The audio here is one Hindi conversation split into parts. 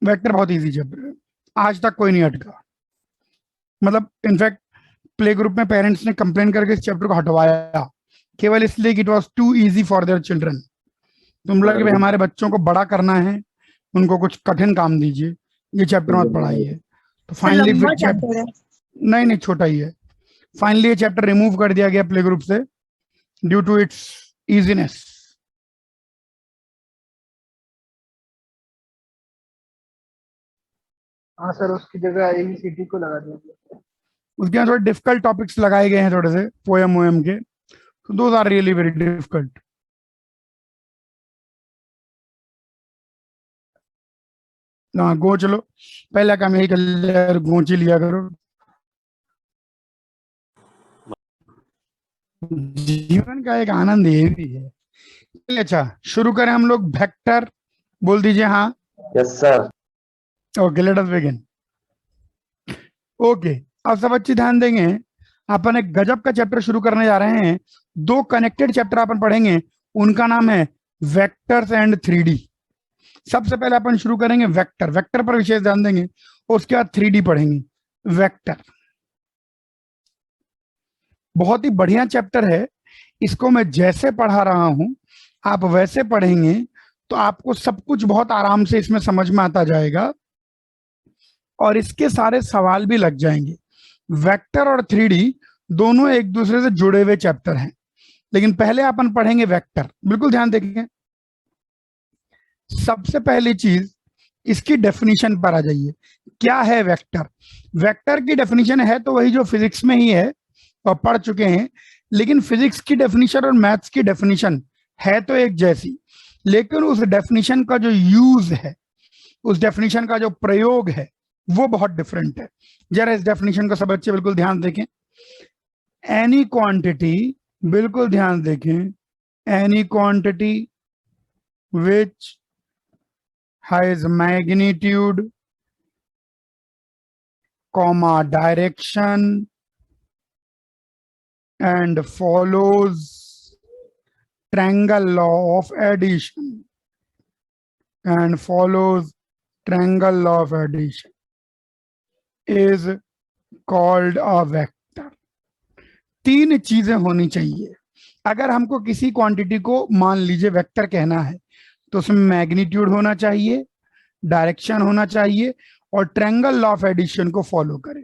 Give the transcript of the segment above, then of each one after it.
वेक्टर बहुत इजी चैप्टर है, आज तक कोई नहीं अटका। मतलब इनफैक्ट प्ले ग्रुप में पेरेंट्स ने कंप्लेन करके इस चैप्टर को हटवाया, केवल इसलिए कि it was too easy for their children. तुम बोला कि भाई हमारे बच्चों को बड़ा करना है, उनको कुछ कठिन काम दीजिए, ये चैप्टर मत पढ़ाइए। तो सर फाइनली लंबा फिर चैप्टर है। नहीं नहीं, छोटा ही है। फाइनली ये चैप्टर रिमूव कर दिया गया प्ले ग्रुप से ड्यू टू इट्स इजीनेस। हाँ सर, उसकी जगह एबीसीडी को लगा दिया। उसके यहाँ थोड़े डिफिकल्ट टॉपिक्स लगाए गए हैं, थोड़े से पोएम वोएम के, तो those are really very difficult. हाँ गो चलो, पहला काम यही कर लिया, गोची लिया करो। जीवन का एक आनंद ये भी है। चलिए अच्छा शुरू करें हम लोग। वेक्टर बोल दीजिए हाँ। Yes sir. Okay let us begin. Okay अब सब अच्छी ध्यान देंगे, अपन एक गजब का चैप्टर शुरू करने जा रहे हैं। दो कनेक्टेड चैप्टर अपन पढ़ेंगे, उनका नाम है वेक्टर्स एंड 3D। सबसे पहले अपन शुरू करेंगे वेक्टर, वेक्टर पर विशेष ध्यान देंगे, और उसके बाद 3D पढ़ेंगे। वेक्टर बहुत ही बढ़िया चैप्टर है, इसको मैं जैसे पढ़ा रहा हूं आप वैसे पढ़ेंगे तो आपको सब कुछ बहुत आराम से इसमें समझ में आता जाएगा, और इसके सारे सवाल भी लग जाएंगे। वेक्टर और 3D दोनों एक दूसरे से जुड़े हुए चैप्टर हैं, लेकिन पहले अपन पढ़ेंगे वेक्टर। बिल्कुल ध्यान देखेंगे। सबसे पहली चीज इसकी डेफिनेशन पर आ जाइए। क्या है वेक्टर? वेक्टर की डेफिनेशन है तो वही जो फिजिक्स में ही है और पढ़ चुके हैं, लेकिन फिजिक्स की डेफिनेशन और मैथ्स की डेफिनेशन है तो एक जैसी, लेकिन उस डेफिनेशन का जो यूज है, उस डेफिनेशन का जो प्रयोग है, वो बहुत डिफरेंट है। जरा इस डेफिनेशन को सब बच्चे बिल्कुल ध्यान देखें। एनी क्वांटिटी, बिल्कुल ध्यान देखें, any quantity which has magnitude, comma direction and follows triangle law of addition, and follows triangle law of addition is called a vector। तीन चीजें होनी चाहिए अगर हमको किसी क्वांटिटी को मान लीजिए वेक्टर कहना है, तो उसमें मैग्नीट्यूड होना चाहिए, डायरेक्शन होना चाहिए, और ट्रायंगल लॉ ऑफ एडिशन को फॉलो करे।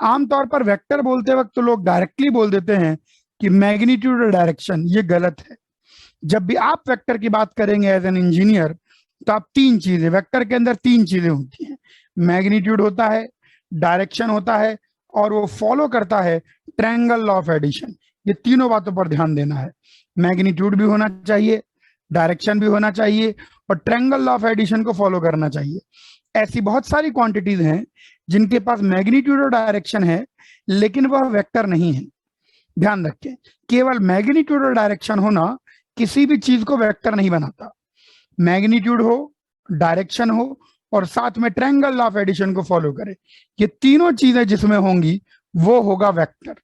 आमतौर पर वेक्टर बोलते वक्त तो लोग डायरेक्टली बोल देते हैं कि मैग्नीट्यूड और डायरेक्शन, ये गलत है। जब भी आप वेक्टर की बात करेंगे एज एन इंजीनियर, तो आप तीन चीजें, वेक्टर के अंदर तीन चीजें होती हैं, मैग्नीट्यूड होता है, डायरेक्शन होता है, और वो फॉलो करता है ट्रायंगल लॉ ऑफ एडिशन। ये तीनों बातों पर ध्यान देना है। मैग्नीट्यूड भी होना चाहिए, डायरेक्शन भी होना चाहिए, और ट्रायंगल लॉ ऑफ एडिशन को फॉलो करना चाहिए। ऐसी बहुत सारी क्वांटिटीज हैं जिनके पास मैग्नीट्यूड और डायरेक्शन है, लेकिन वह वेक्टर नहीं है। ध्यान रखें, केवल मैग्नीट्यूड और डायरेक्शन होना किसी भी चीज को वेक्टर नहीं बनाता। मैग्नीट्यूड हो, डायरेक्शन हो, और साथ में ट्रायंगल लॉ ऑफ एडिशन को फॉलो करे, ये तीनों चीजें जिसमें होंगी वो होगा वेक्टर।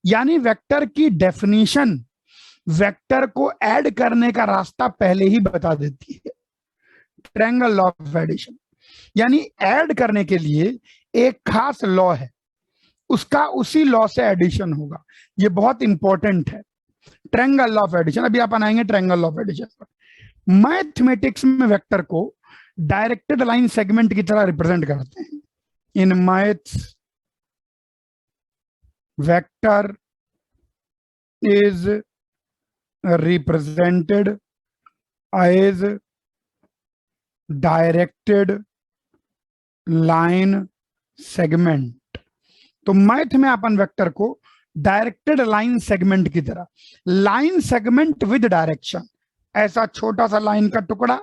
यानी वेक्टर की डेफिनेशन वेक्टर को ऐड करने का रास्ता पहले ही बता देती है, ट्रायंगल लॉ ऑफ एडिशन। यानी ऐड करने के लिए एक खास लॉ है, उसका उसी लॉ से एडिशन होगा। ये बहुत इंपॉर्टेंट है, ट्रायंगल लॉ ऑफ एडिशन। अभी आप आएंगे ट्रायंगल लॉ ऑफ एडिशन पर। मैथमेटिक्स में वेक्टर को डायरेक्टेड लाइन सेगमेंट की तरह रिप्रेजेंट करते हैं। In maths vector is represented as directed line segment। तो मैथ में अपन वेक्टर को डायरेक्टेड लाइन सेगमेंट की तरह, लाइन सेगमेंट विद डायरेक्शन, ऐसा छोटा सा लाइन का टुकड़ा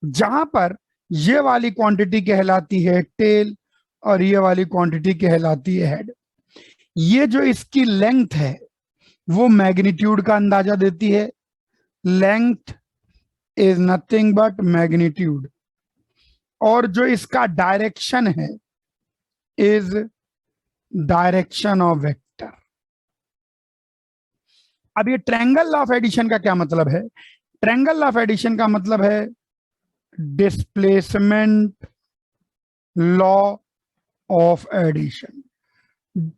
जहां पर ये वाली क्वांटिटी कहलाती है टेल और ये वाली क्वांटिटी कहलाती है हेड। ये जो इसकी लेंथ है वो मैग्नीट्यूड का अंदाजा देती है। Length is nothing but magnitude. और जो इसका डायरेक्शन है इज डायरेक्शन ऑफ वेक्टर। अब ये ट्रायंगल लॉ ऑफ एडिशन का क्या मतलब है? ट्रायंगल लॉ ऑफ एडिशन का मतलब है displacement law of addition.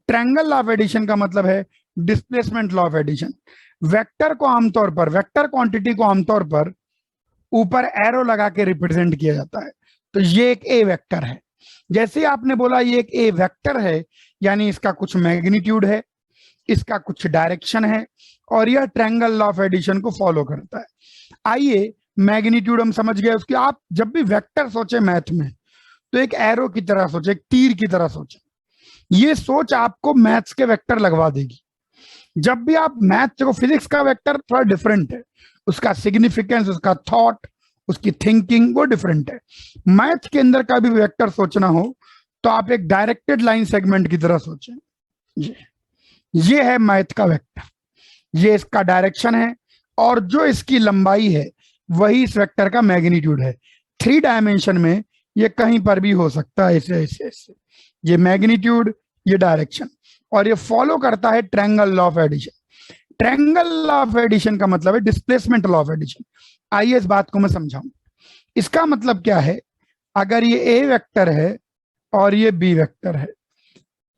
Triangle law of addition का मतलब है displacement law of addition. Vector को आमतौर पर, वेक्टर क्वांटिटी को आमतौर पर ऊपर एरो लगा के रिप्रेजेंट किया जाता है। तो ये एक ए वेक्टर है। जैसे ही आपने बोला ये एक ए वेक्टर है, यानी इसका कुछ मैग्नीट्यूड है, इसका कुछ डायरेक्शन है, और यह ट्रायंगल लॉ ऑफ एडिशन को फॉलो करता है। आइए, मैग्नीट्यूड हम समझ गए उसकी। आप जब भी वेक्टर सोचे मैथ में तो एक एरो की तरह सोचे, एक तीर की तरह सोचे। ये सोच आपको मैथ्स के वेक्टर लगवा देगी। जब भी आप मैथ्स को, फिजिक्स का वेक्टर थोड़ा डिफरेंट है, उसका सिग्निफिकेंस, उसका थॉट, उसकी थिंकिंग वो डिफरेंट है। मैथ के अंदर का भी वेक्टर सोचना हो तो आप एक डायरेक्टेड लाइन सेगमेंट की तरह सोचें। ये है मैथ का वेक्टर, ये इसका डायरेक्शन है, और जो इसकी लंबाई है वही इस वेक्टर का मैग्नीट्यूड है। 3 डायमेंशन में ये कहीं पर भी हो सकता है, ऐसे ऐसे ऐसे। ये मैग्नीट्यूड, ये डायरेक्शन, और ये फॉलो करता है triangle law of addition. Triangle law of addition का मतलब है डिस्प्लेसमेंट लॉ ऑफ एडिशन। आइए इस बात को मैं समझाऊं। इसका मतलब क्या है, अगर ये ए वेक्टर है और ये बी वेक्टर है,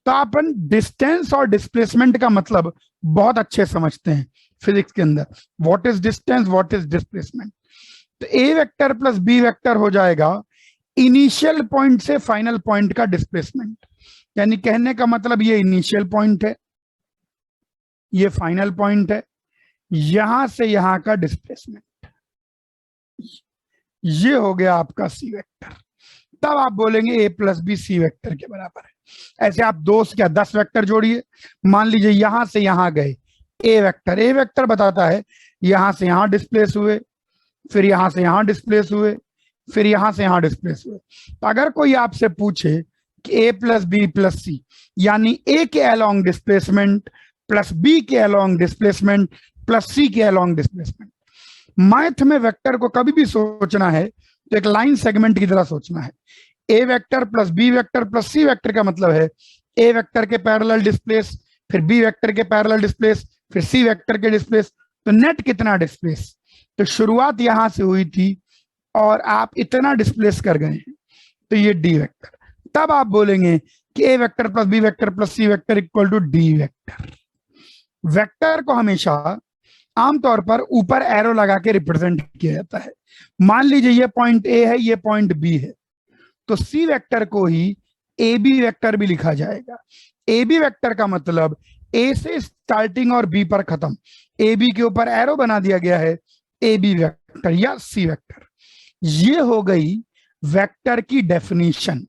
तो अपन डिस्टेंस और डिस्प्लेसमेंट का मतलब बहुत अच्छे समझते हैं फिजिक्स के अंदर। What is distance, what is displacement. तो A vector plus B vector हो जाएगा इनिशियल पॉइंट से फाइनल पॉइंट का डिस्प्लेसमेंट। यानी कहने का मतलब ये इनिशियल पॉइंट है, ये फाइनल पॉइंट है, यहां से यहां का डिस्प्लेसमेंट। ये हो गया आपका सी वेक्टर। तब आप बोलेंगे ए प्लस बी सी वेक्टर के बराबर है। ऐसे आप 2 से क्या 10 वेक्टर जोड़िए। मान लीजिए यहां से यहां गए, ए वेक्टर, ए वेक्टर बताता है यहां से यहां डिस्प्लेस हुए, फिर यहां से यहां डिस्प्लेस हुए, फिर यहां से यहां डिस्प्लेस हुए। तो अगर कोई आपसे पूछे कि ए प्लस बी प्लस सी, यानी ए के अलोंग डिस्प्लेसमेंट प्लस बी के अलोंग डिस्प्लेसमेंट प्लस सी के अलोंग डिस्प्लेसमेंट। मैथ में वेक्टर को कभी भी सोचना है तो एक लाइन सेगमेंट की तरह सोचना है। A vector plus B vector plus C vector का मतलब है ए वेक्टर के पैरेलल डिस्प्लेस, फिर बी वेक्टर के पैरेलल डिस्प्लेस, फिर सी वेक्टर के डिस्प्लेस। तो नेट कितना डिस्प्लेस। तो शुरुआत यहां से हुई थी और आप इतना डिस्प्लेस कर गए हैं, तो ये डी वेक्टर। तब आप बोलेंगे कि A vector plus B vector plus C vector equal to D vector. Vector को हमेशा आमतौर पर ऊपर एरो लगा के रिप्रेजेंट किया जाता है। मान लीजिए ये पॉइंट ए है, ये पॉइंट बी है, तो सी वेक्टर को ही ए बी वेक्टर भी लिखा जाएगा। ए बी वेक्टर का मतलब ए से स्टार्टिंग और बी पर खत्म। ए बी के ऊपर एरो बना दिया गया है, ए बी वेक्टर या सी वेक्टर। ये हो गई वेक्टर की डेफिनेशन।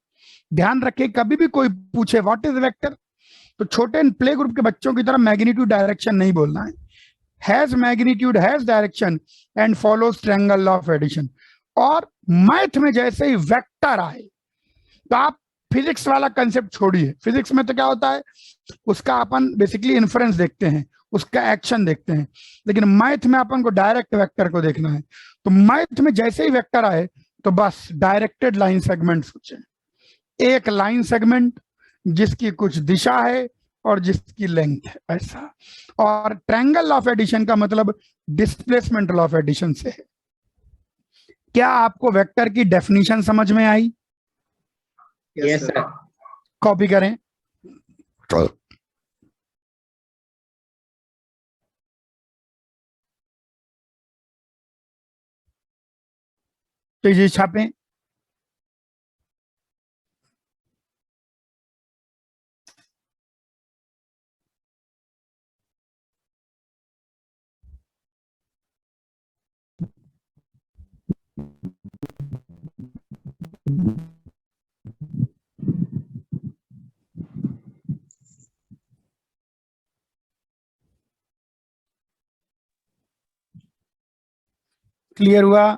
ध्यान रखें, कभी भी कोई पूछे व्हाट इज वेक्टर, तो छोटे प्ले ग्रुप के बच्चों की तरह मैग्नीट्यूड डायरेक्शन नहीं बोलना है। Has magnitude, has direction and follows triangle law of addition. और मैथ में जैसे ही वेक्टर आए तो आप फिजिक्स वाला कंसेप्ट छोड़िए। फिजिक्स में तो क्या होता है, उसका अपन बेसिकली इन्फ्रेंस देखते हैं, उसका एक्शन देखते हैं, लेकिन मैथ में अपन को डायरेक्ट वेक्टर को देखना है। तो मैथ में जैसे ही वेक्टर आए तो बस डायरेक्टेड लाइन सेगमेंट सोचें। एक लाइन सेगमेंट जिसकी कुछ दिशा है और जिसकी लेंथ है, ऐसा। और ट्रायंगल लॉ ऑफ एडिशन का मतलब डिस्प्लेसमेंट लॉ ऑफ एडिशन से है। क्या आपको वेक्टर की डेफिनेशन समझ में आई? Yes sir. कॉपी करें। तेजी छापें। क्लियर हुआ?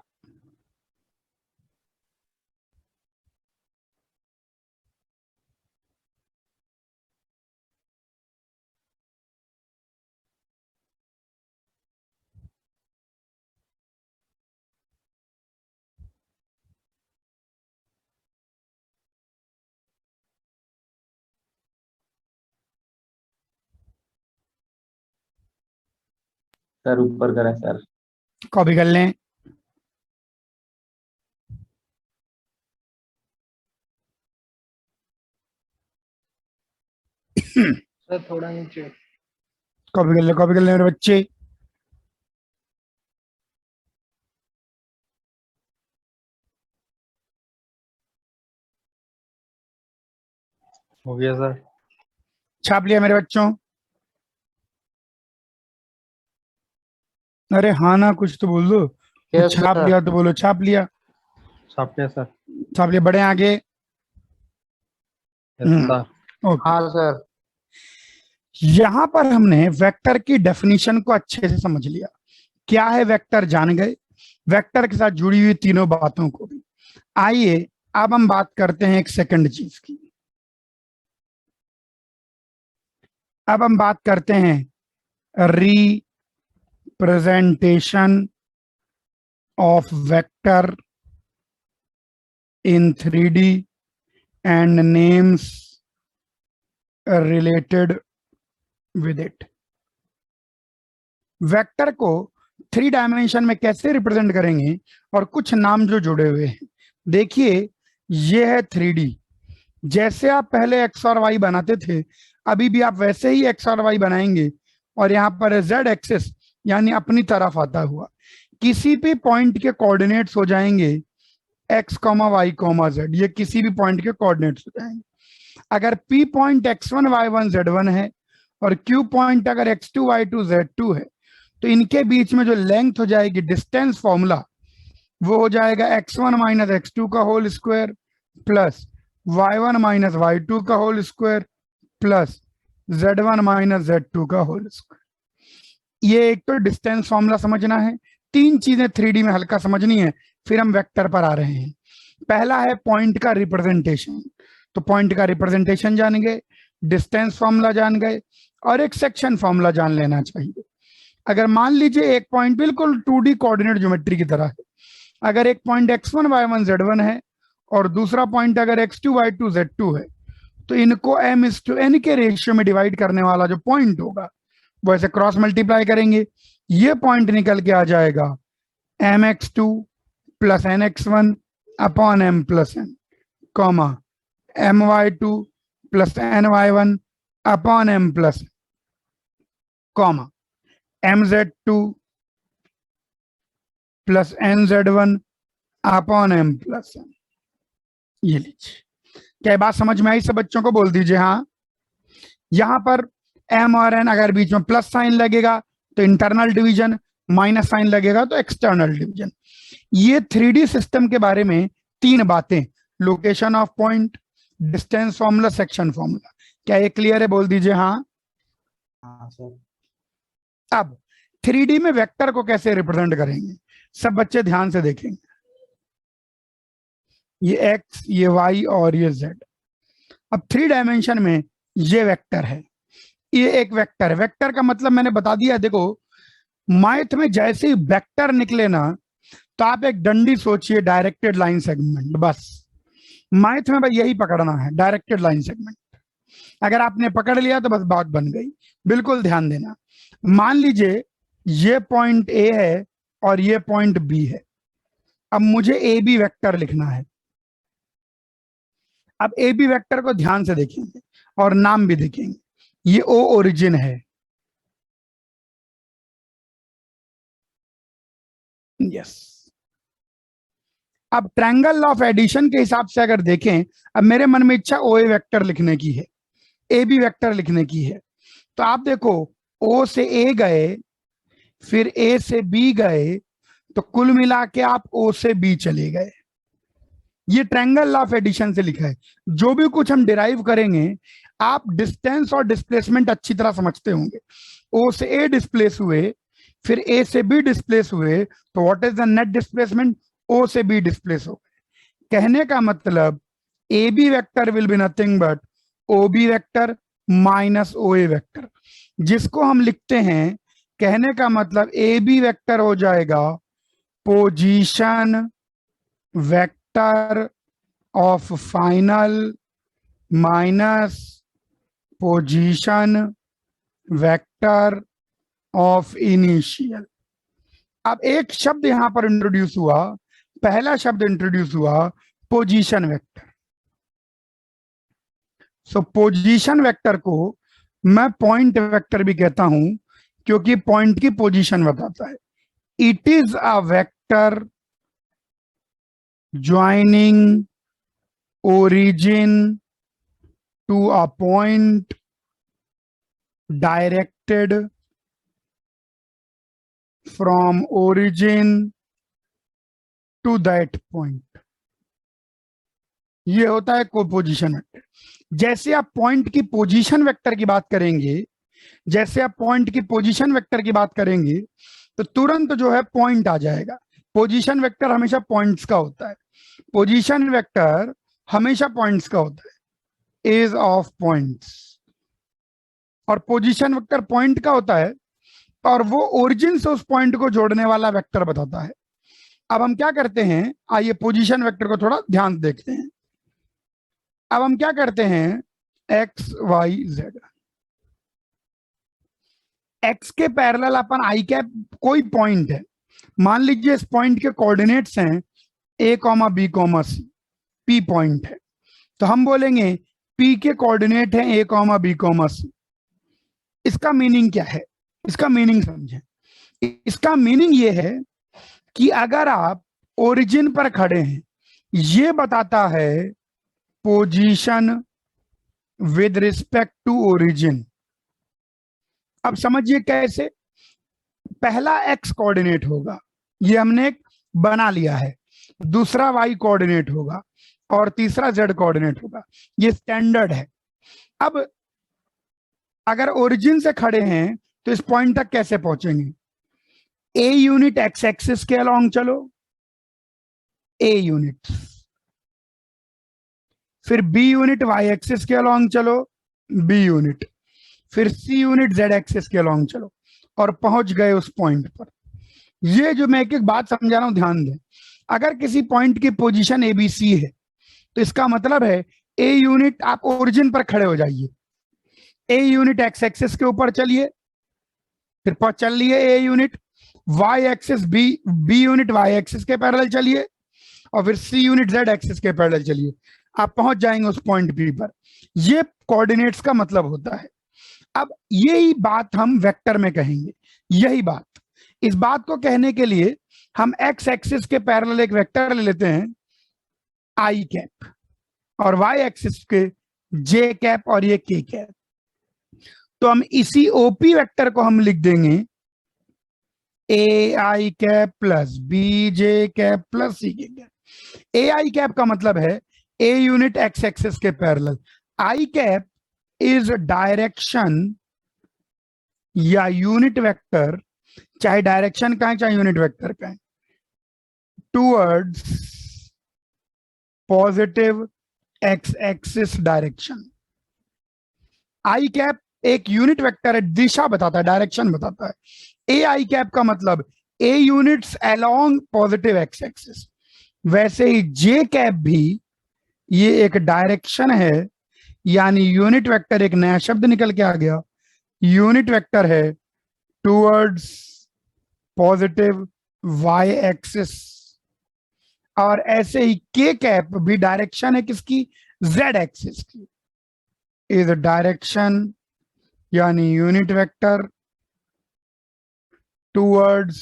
सर ऊपर करें सर। कॉपी कर लें। सर थोड़ा नीचे। कॉपी कर ले मेरे बच्चे। हो गया सर। छाप लिया मेरे बच्चों? अरे हाँ ना, कुछ तो बोल दो। यस छाप सर। लिया तो बोलो छाप लिया। छाप लिया सर। छाप लिया, बढ़े आगे। Yes sir. ओके। हाँ सर। यहां पर हमने वेक्टर की डेफिनेशन को अच्छे से समझ लिया, क्या है वेक्टर जान गए, वेक्टर के साथ जुड़ी हुई तीनों बातों को भी। आइए अब हम बात करते हैं एक सेकंड चीज की। अब हम बात करते हैं representation of vector in 3D and names related with it। Vector को 3 डायमेंशन में कैसे रिप्रेजेंट करेंगे और कुछ नाम जो जुड़े हुए हैं। देखिए ये है 3D। जैसे आप पहले एक्स और वाई बनाते थे, अभी भी आप वैसे ही एक्स और वाई बनाएंगे, और यहाँ पर जेड एक्सिस यानी अपनी तरफ आता हुआ किसी भी पॉइंट के कोऑर्डिनेट्स हो जाएंगे X comma Y comma Z, ये किसी भी पॉइंट के कोऑर्डिनेट्स हो जाएंगे। अगर P point x1 y1 z1 है और क्यू पॉइंट अगर x2 y2 z2 है, तो इनके बीच में जो लेंथ हो जाएगी, डिस्टेंस फॉर्मूला, वो हो जाएगा x1 माइनस x2 का whole square plus y1 minus y2 का whole square plus z1 minus z2 का होल स्क्वायर। ये एक तो डिस्टेंस फॉर्मूला समझना है। 3 चीजें 3D में हल्का समझनी है, फिर हम वेक्टर पर आ रहे हैं। पहला है पॉइंट का रिप्रेजेंटेशन, तो पॉइंट का रिप्रेजेंटेशन जान गए, डिस्टेंस फॉर्मूला जान गए, और एक सेक्शन फॉर्मूला जान लेना चाहिए। अगर मान लीजिए एक पॉइंट बिल्कुल 2D कोऑर्डिनेट ज्योमेट्री की तरह है, अगर एक पॉइंट x1 y1 z1 है और दूसरा पॉइंट अगर x2 y2 z2 है, तो इनको m/n के रेशियो में डिवाइड करने वाला जो पॉइंट होगा वो ऐसे क्रॉस मल्टीप्लाई करेंगे, ये पॉइंट निकल के आ जाएगा mx2 plus nx1 upon m plus n, comma my2 plus ny1 upon m plus, comma mz2 plus nz1 upon m plus n। ये लीजिए, क्या बात समझ में आई? सब बच्चों को बोल दीजिए हाँ। यहां पर m और n अगर बीच में प्लस साइन लगेगा तो इंटरनल डिवीजन, माइनस साइन लगेगा तो एक्सटर्नल डिवीजन। ये 3D सिस्टम के बारे में 3 बातें, location of point, distance formula, section formula. क्या ये क्लियर है? बोल दीजिए हाँ। हाँ सर। अब 3D में वेक्टर को कैसे रिप्रेजेंट करेंगे, सब बच्चे ध्यान से देखेंगे। ये x, ये y और ये z। अब 3 डायमेंशन में ये वेक्टर है, ये एक वेक्टर है। वेक्टर का मतलब मैंने बता दिया। देखो मैथ में जैसे ही वेक्टर निकले ना, तो आप एक डंडी सोचिए, डायरेक्टेड लाइन सेगमेंट। बस मैथ में भाई यही पकड़ना है, डायरेक्टेड लाइन सेगमेंट। अगर आपने पकड़ लिया तो बस बात बन गई। बिल्कुल ध्यान देना। मान लीजिए ये पॉइंट ए है और ये पॉइंट बी है। अब मुझे ए बी वेक्टर लिखना है। अब ए बी वेक्टर को ध्यान से देखेंगे और नाम भी देखेंगे। ये ओ ओरिजिन है, यस। अब ट्रायंगल ऑफ एडिशन के हिसाब से अगर देखें, अब मेरे मन में इच्छा ओ ए वेक्टर लिखने की है, ए बी वेक्टर लिखने की है। तो आप देखो ओ से ए गए, फिर ए से बी गए, तो कुल मिला के आप ओ से बी चले गए। ये ट्रायंगल ऑफ एडिशन से लिखा है। जो भी कुछ हम डिराइव करेंगे, आप डिस्टेंस और डिस्प्लेसमेंट अच्छी तरह समझते होंगे। ओ से ए डिस्प्लेस हुए, फिर ए से बी डिस्प्लेस हुए, तो what is the net displacement? O से बी डिस्प्लेस हो गए। कहने का मतलब A B vector will be nothing but O B vector minus O A vector, जिसको हम लिखते हैं, कहने का मतलब ए बी वेक्टर हो जाएगा position vector of final minus position vector of initial. अब एक शब्द यहां पर इंट्रोड्यूस हुआ, पहला शब्द इंट्रोड्यूस हुआ पोजीशन वेक्टर। सो पोजीशन वेक्टर को मैं पॉइंट वेक्टर भी कहता हूं क्योंकि पॉइंट की पोजीशन बताता है। It is a vector joining origin to a point directed from origin to that point। ये होता है पोजीशन वेक्टर। जैसे आप पॉइंट की पोजीशन वेक्टर की बात करेंगे, जैसे आप पॉइंट की पोजीशन वेक्टर की बात करेंगे तो तुरंत जो है पॉइंट आ जाएगा। पोजीशन वेक्टर हमेशा पॉइंट्स का होता है, पोजीशन वेक्टर हमेशा पॉइंट्स का होता है, एज ऑफ पॉइंट्स। और पोजीशन वेक्टर पॉइंट का होता है और वो ओरिजिन से उस पॉइंट को जोड़ने वाला वेक्टर बताता है। अब हम क्या करते हैं, आइए पोजीशन वेक्टर को थोड़ा ध्यान से देखते हैं। अब हम क्या करते हैं, एक्स वाई जेड, एक्स के पैरेलल अपन आई कैप, कोई पॉइंट है, मान लीजिए इस पॉइंट के कोऑर्डिनेट्स हैं a, b, c, p point है, तो हम बोलेंगे p के कोऑर्डिनेट हैं a, b, c। इसका मीनिंग क्या है, इसका मीनिंग समझें। इसका मीनिंग ये है कि अगर आप ओरिजिन पर खड़े हैं, ये बताता है position with respect to origin. अब समझिए कैसे, पहला एक्स कोऑर्डिनेट होगा, ये हमने एक बना लिया है, दूसरा वाई कोऑर्डिनेट होगा और तीसरा जेड कोऑर्डिनेट होगा, ये स्टैंडर्ड है। अब अगर ओरिजिन से खड़े हैं तो इस पॉइंट तक कैसे पहुंचेंगे, ए यूनिट एक्स एक्सिस के अलोंग चलो, ए यूनिट, फिर बी यूनिट वाई एक्सिस के अलोंग चलो, बी यूनिट, फिर सी यूनिट जेड एक्सिस के अलोंग चलो और पहुंच गए उस पॉइंट पर। ये जो मैं एक एक बात समझा रहा हूं ध्यान दें, अगर किसी पॉइंट की पोजीशन ए बी सी है तो इसका मतलब है ए यूनिट, आप ओरिजिन पर खड़े हो जाइए, ए यूनिट एक्स एक्सिस के ऊपर चलिए, फिर चल लिए A unit, Y axis B unit Y axis के पैरेलल चलिए और फिर सी यूनिट जेड एक्सिस के पैरेलल चलिए, आप पहुंच जाएंगे उस पॉइंट बी पर। ये कोऑर्डिनेट्स का मतलब होता है। अब यही बात हम वेक्टर में कहेंगे, यही बात, इस बात को कहने के लिए हम एक्स एक्सिस के पैरेलल एक वेक्टर ले लेते हैं आई कैप और वाई एक्सिस के जे कैप और ये के कैप, तो हम इसी ओपी वेक्टर को हम लिख देंगे A I cap plus B J cap plus C K cap. A I cap का मतलब है ए यूनिट एक्स एक्सिस के parallel, I cap is direction या यूनिट वेक्टर, चाहे डायरेक्शन का है चाहे यूनिट वेक्टर का है, towards positive X axis direction. I cap एक यूनिट वेक्टर है, दिशा बताता है, डायरेक्शन बताता है। ए आई कैप का मतलब a units along positive X axis. वैसे ही जे कैप भी ये एक डायरेक्शन है, यानी यूनिट वेक्टर, एक नया शब्द निकल के आ गया, यूनिट वेक्टर है टूवर्ड्स पॉजिटिव वाई एक्सिस। और ऐसे ही के कैप भी डायरेक्शन है किसकी, जेड एक्सिस की, इज डायरेक्शन यानी unit vector towards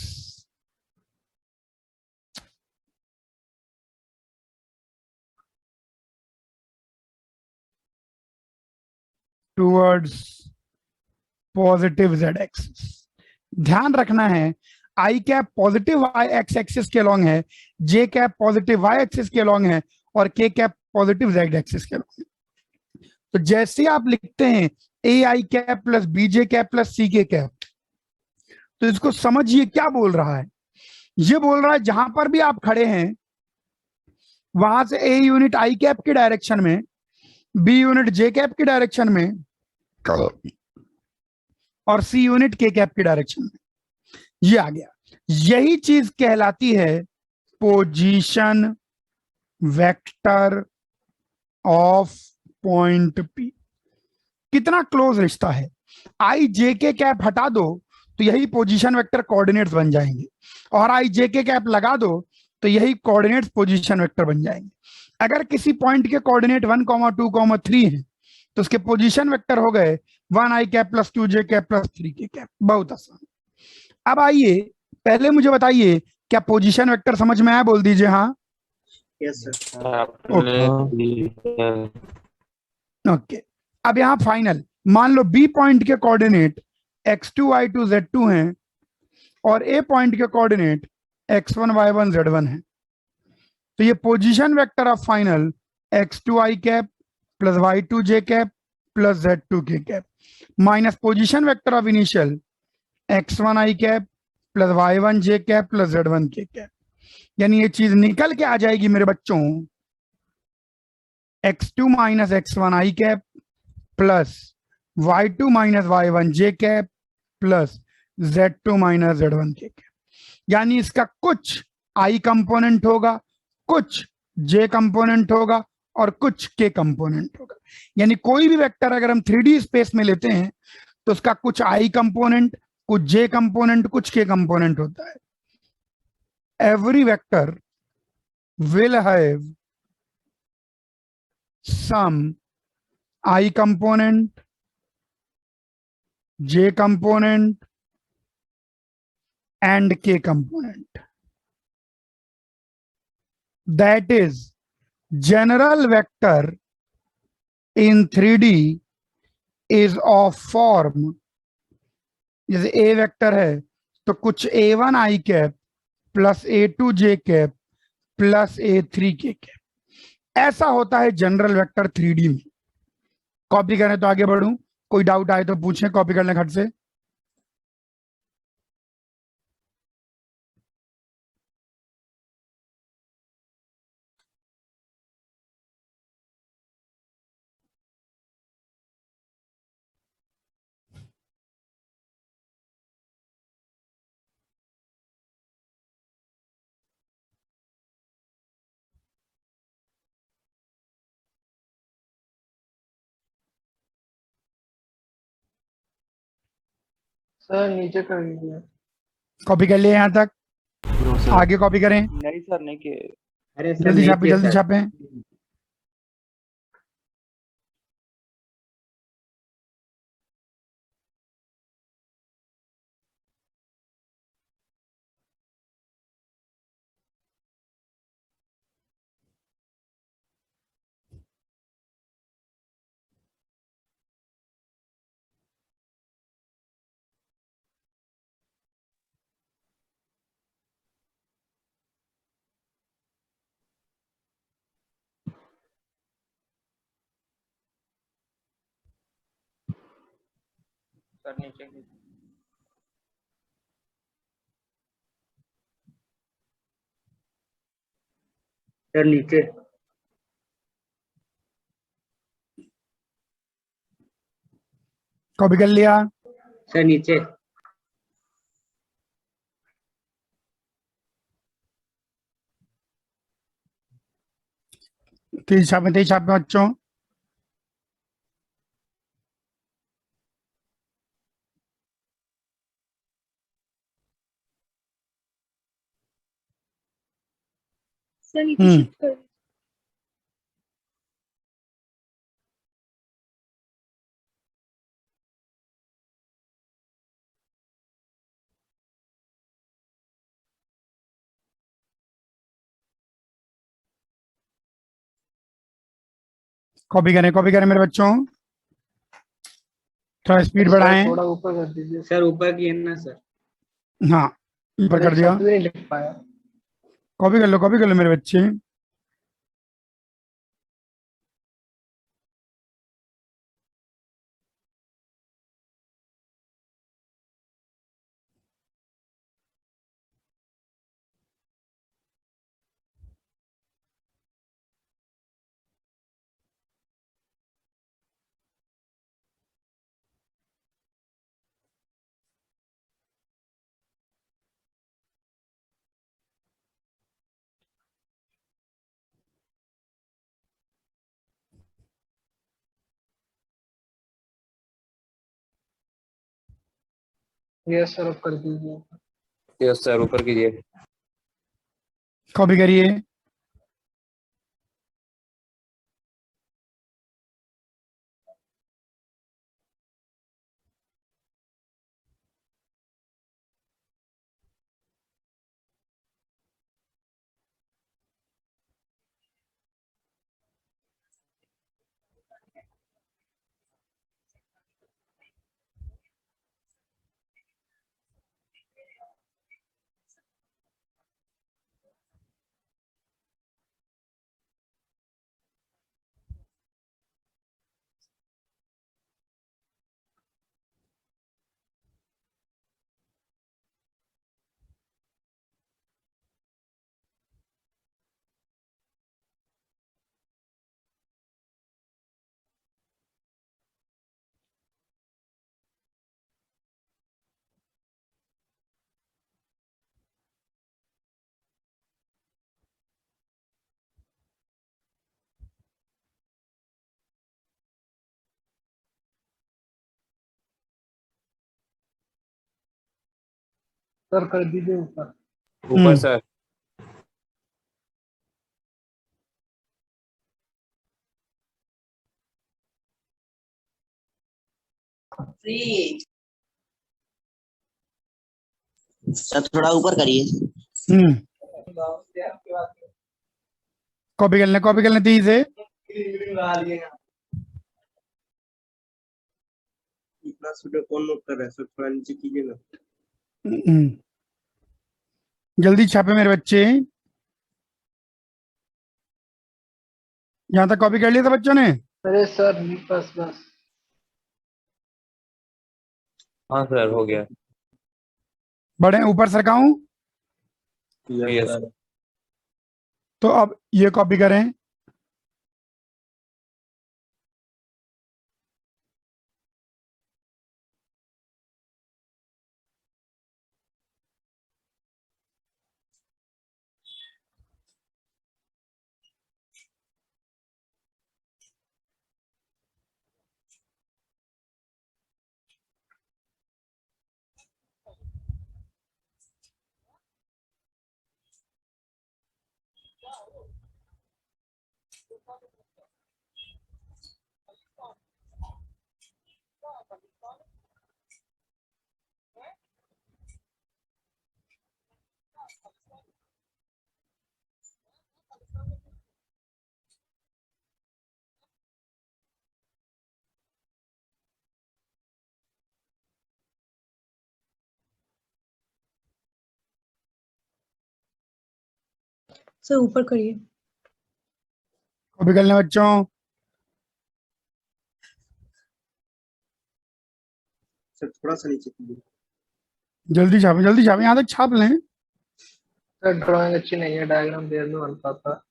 positive Z axis. ध्यान रखना है, I cap positive Y X axis के अलोंग है, J cap positive Y axis के अलोंग है और K cap positive Z axis के अलोंग है। तो जैसे आप लिखते हैं A I cap plus B J cap plus C K cap, तो इसको समझिए क्या बोल रहा है। ये बोल रहा है जहां पर भी आप खड़े हैं वहां से ए यूनिट आई कैप की डायरेक्शन में, बी यूनिट जे कैप की डायरेक्शन में और सी यूनिट के कैप की डायरेक्शन में, ये आ गया। यही चीज कहलाती है position vector of point P. कितना क्लोज रिश्ता है, आई जे के कैप हटा दो तो यही पोजीशन वेक्टर कोऑर्डिनेट्स बन जाएंगे, और आई जे के कैप लगा दो तो यही कोऑर्डिनेट्स पोजीशन वेक्टर बन जाएंगे। अगर किसी पॉइंट के कोऑर्डिनेट 1, 2, 3 है तो उसके पोजीशन वेक्टर हो गए 1 आई कैप प्लस 2 जे कैप प्लस 3 के कैप। बहुत आसान। अब आइए पहले मुझे बताइए, क्या पोजीशन वेक्टर समझ में आया? बोल दीजिए हाँ। Yes sir. आपने ओके। अब यहाँ फाइनल मान लो बी पॉइंट के कोऑर्डिनेट x2 y2 z2 हैं और ए पॉइंट के कोऑर्डिनेट x1 y1 z1 है। तो ये position vector of final x2 i cap plus y2 j cap plus z2 k cap minus position vector of initial x1 i cap plus y1 j cap plus z1 k cap. यानी ये चीज निकल के आ जाएगी मेरे बच्चों, x2 minus x1 i cap plus y2 minus y1 j cap plus z2 minus z1 k cap. यानी इसका कुछ i कंपोनेंट होगा, कुछ j कंपोनेंट होगा और कुछ k कंपोनेंट होगा। यानी कोई भी वेक्टर अगर हम 3D स्पेस में लेते हैं तो उसका कुछ i कंपोनेंट, कुछ j कंपोनेंट, कुछ k कंपोनेंट होता है। Every vector will have some I component, j component and k component. That is, general vector in 3D is of form, जैसे a वेक्टर है तो कुछ a1 i cap plus a2 j cap plus a3 k cap. ऐसा होता है जनरल वेक्टर 3D में। कॉपी करें तो आगे बढ़ूं, कोई डाउट आए तो पूछें, कॉपी करने खट से। सर नीचे कर दीजिए। कॉपी कर लिए यहां तक, आगे कॉपी करें, नहीं सर, नहीं किए। अरे सर जल्दी नहीं छापे, किया जल्दी सर। छापें। सर नीचे सर नीचे। कॉपी कर लिया, सर नीचे। तेज छापें बच्चों। सर नीचे शिफ्ट कर दीजिए। कॉपी करें मेरे बच्चों, थोड़ा स्पीड सर बढ़ाएं। थोड़ा ऊपर कर दीजिए। सर ऊपर किए ना सर। हाँ, ऊपर सर कर दिया। शब्द भी नहीं लिख पाया। कॉपी कर लो मेरे बच्चे। यस सर अब कर दीजिए। यस सर, ऊपर कीजिए। कॉपी करिए। सर कर दीजिए ऊपर। ऊपर सर। सर थोड़ा ऊपर करिए। कॉपी कर लें 30 से। इतना स्टूडियो कौन नोट कर रहा है सर, थोड़ा नीचे कीजिए ना। जल्दी छापे मेरे बच्चे। यहाँ तक कॉपी कर लिया था बच्चों ने? अरे सर बस बस। हाँ सर हो गया। बड़े ऊपर सरकाऊं? Yes sir. तो अब ये कॉपी करें। सर ऊपर करिए। कॉपी कर लें बच्चों। सर थोड़ा सा नीचे कीजिए। जल्दी छापे यहाँ तक छाप लें। सर ड्राइंग अच्छी नहीं है, डायग्राम देर में बन पाता।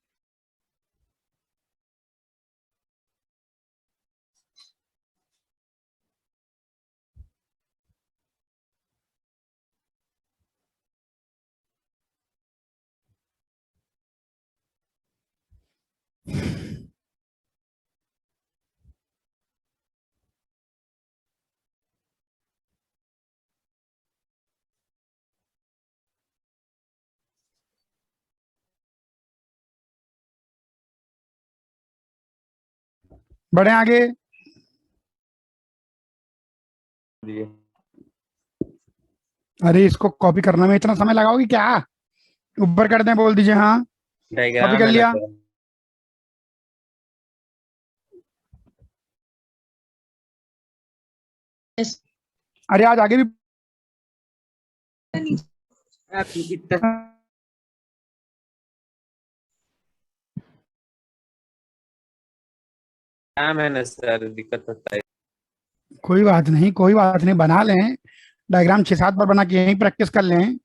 बढ़े आगे। जी। अरे इसको कॉपी करने में इतना समय लगाओगी क्या? ऊपर कर दें, बोल दीजिए हाँ। कॉपी डायग्राम कर है ना लिया? सर। यस। अरे आज आगे भी आप इतना काम है ना सर, दिक्कत होता है। कोई बात नहीं, बना लें। डायग्राम 6-7 बार बना के यहीं प्रैक्टिस कर लें।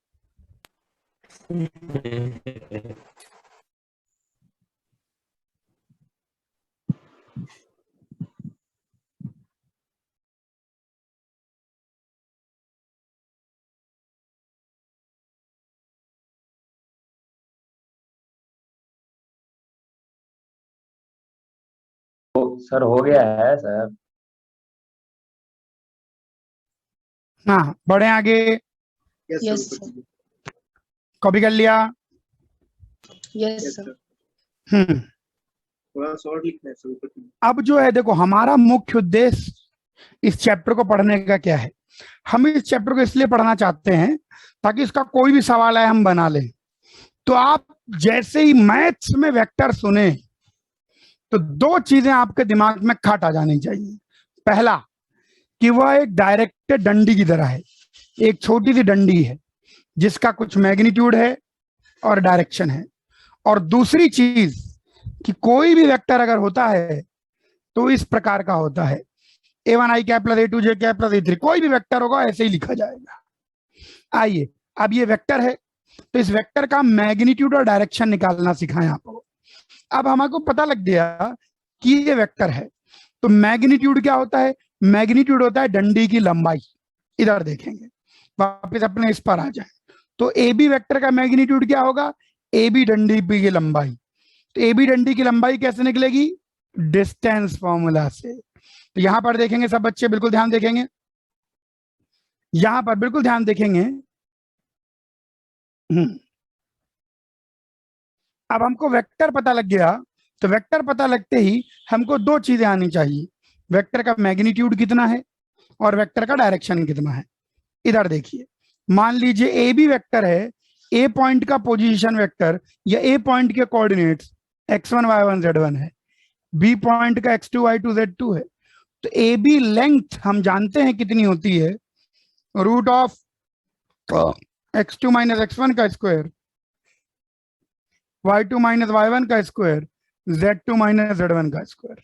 सर हो गया है सर। हाँ बढ़े आगे। यस Yes, सर ऊपर sir. कीजिए। कॉपी कर लिया? Yes yes sir. सर थोड़ा शॉर्ट लिखना है सर, ऊपर कीजिए। अब जो है देखो, हमारा मुख्य उद्देश्य इस चैप्टर को पढ़ने का क्या है? हम इस चैप्टर को इसलिए पढ़ना चाहते हैं ताकि इसका कोई भी सवाल है हम बना लें। तो आप जैसे ही मैथ्स में वेक्टर सुने तो 2 चीजें आपके दिमाग में खट आ जानी चाहिए। पहला कि वह एक डायरेक्टेड डंडी की तरह है, एक छोटी सी डंडी है जिसका कुछ मैग्नीट्यूड है और डायरेक्शन है। और दूसरी चीज कि कोई भी वेक्टर अगर होता है तो इस प्रकार का होता है, a1i cap plus a2j cap plus a3, कोई भी वेक्टर होगा ऐसे ही लिखा जाएगा। आइए अब ये वेक्टर है तो इस वेक्टर का मैग्नीट्यूड और डायरेक्शन निकालना सिखाएं आपको। अब हमको पता लग गया कि ये वेक्टर है तो मैग्नीट्यूड क्या होता है? मैग्नीट्यूड होता है डंडी की लंबाई। इधर देखेंगे, वापस अपने इस पर आ जाए तो ए बी वेक्टर का मैग्नीट्यूड क्या होगा? ए बी डंडी की लंबाई। तो ए बी डंडी की लंबाई कैसे निकलेगी? डिस्टेंस फॉर्मूला से। तो यहां पर देखेंगे सब बच्चे, बिल्कुल ध्यान देखेंगे, यहां पर बिल्कुल ध्यान देखेंगे हम्म। अब हमको वेक्टर पता लग गया, तो वेक्टर पता लगते ही हमको दो चीजें आनी चाहिए, वेक्टर का मैग्नीट्यूड कितना है और वेक्टर का डायरेक्शन कितना है। इधर देखिए, मान लीजिए ए बी वेक्टर है, ए पॉइंट का पोजीशन वेक्टर या ए पॉइंट के कोऑर्डिनेट्स x1 y1 z1 है, बी पॉइंट का x2 y2 z2 है। तो ए बी लेंथ हम जानते हैं कितनी होती है, root of x2 minus x1 का स्क्वायर, y2 माइनस y1 का स्क्वायर, z2 माइनस z1 का स्क्वायर।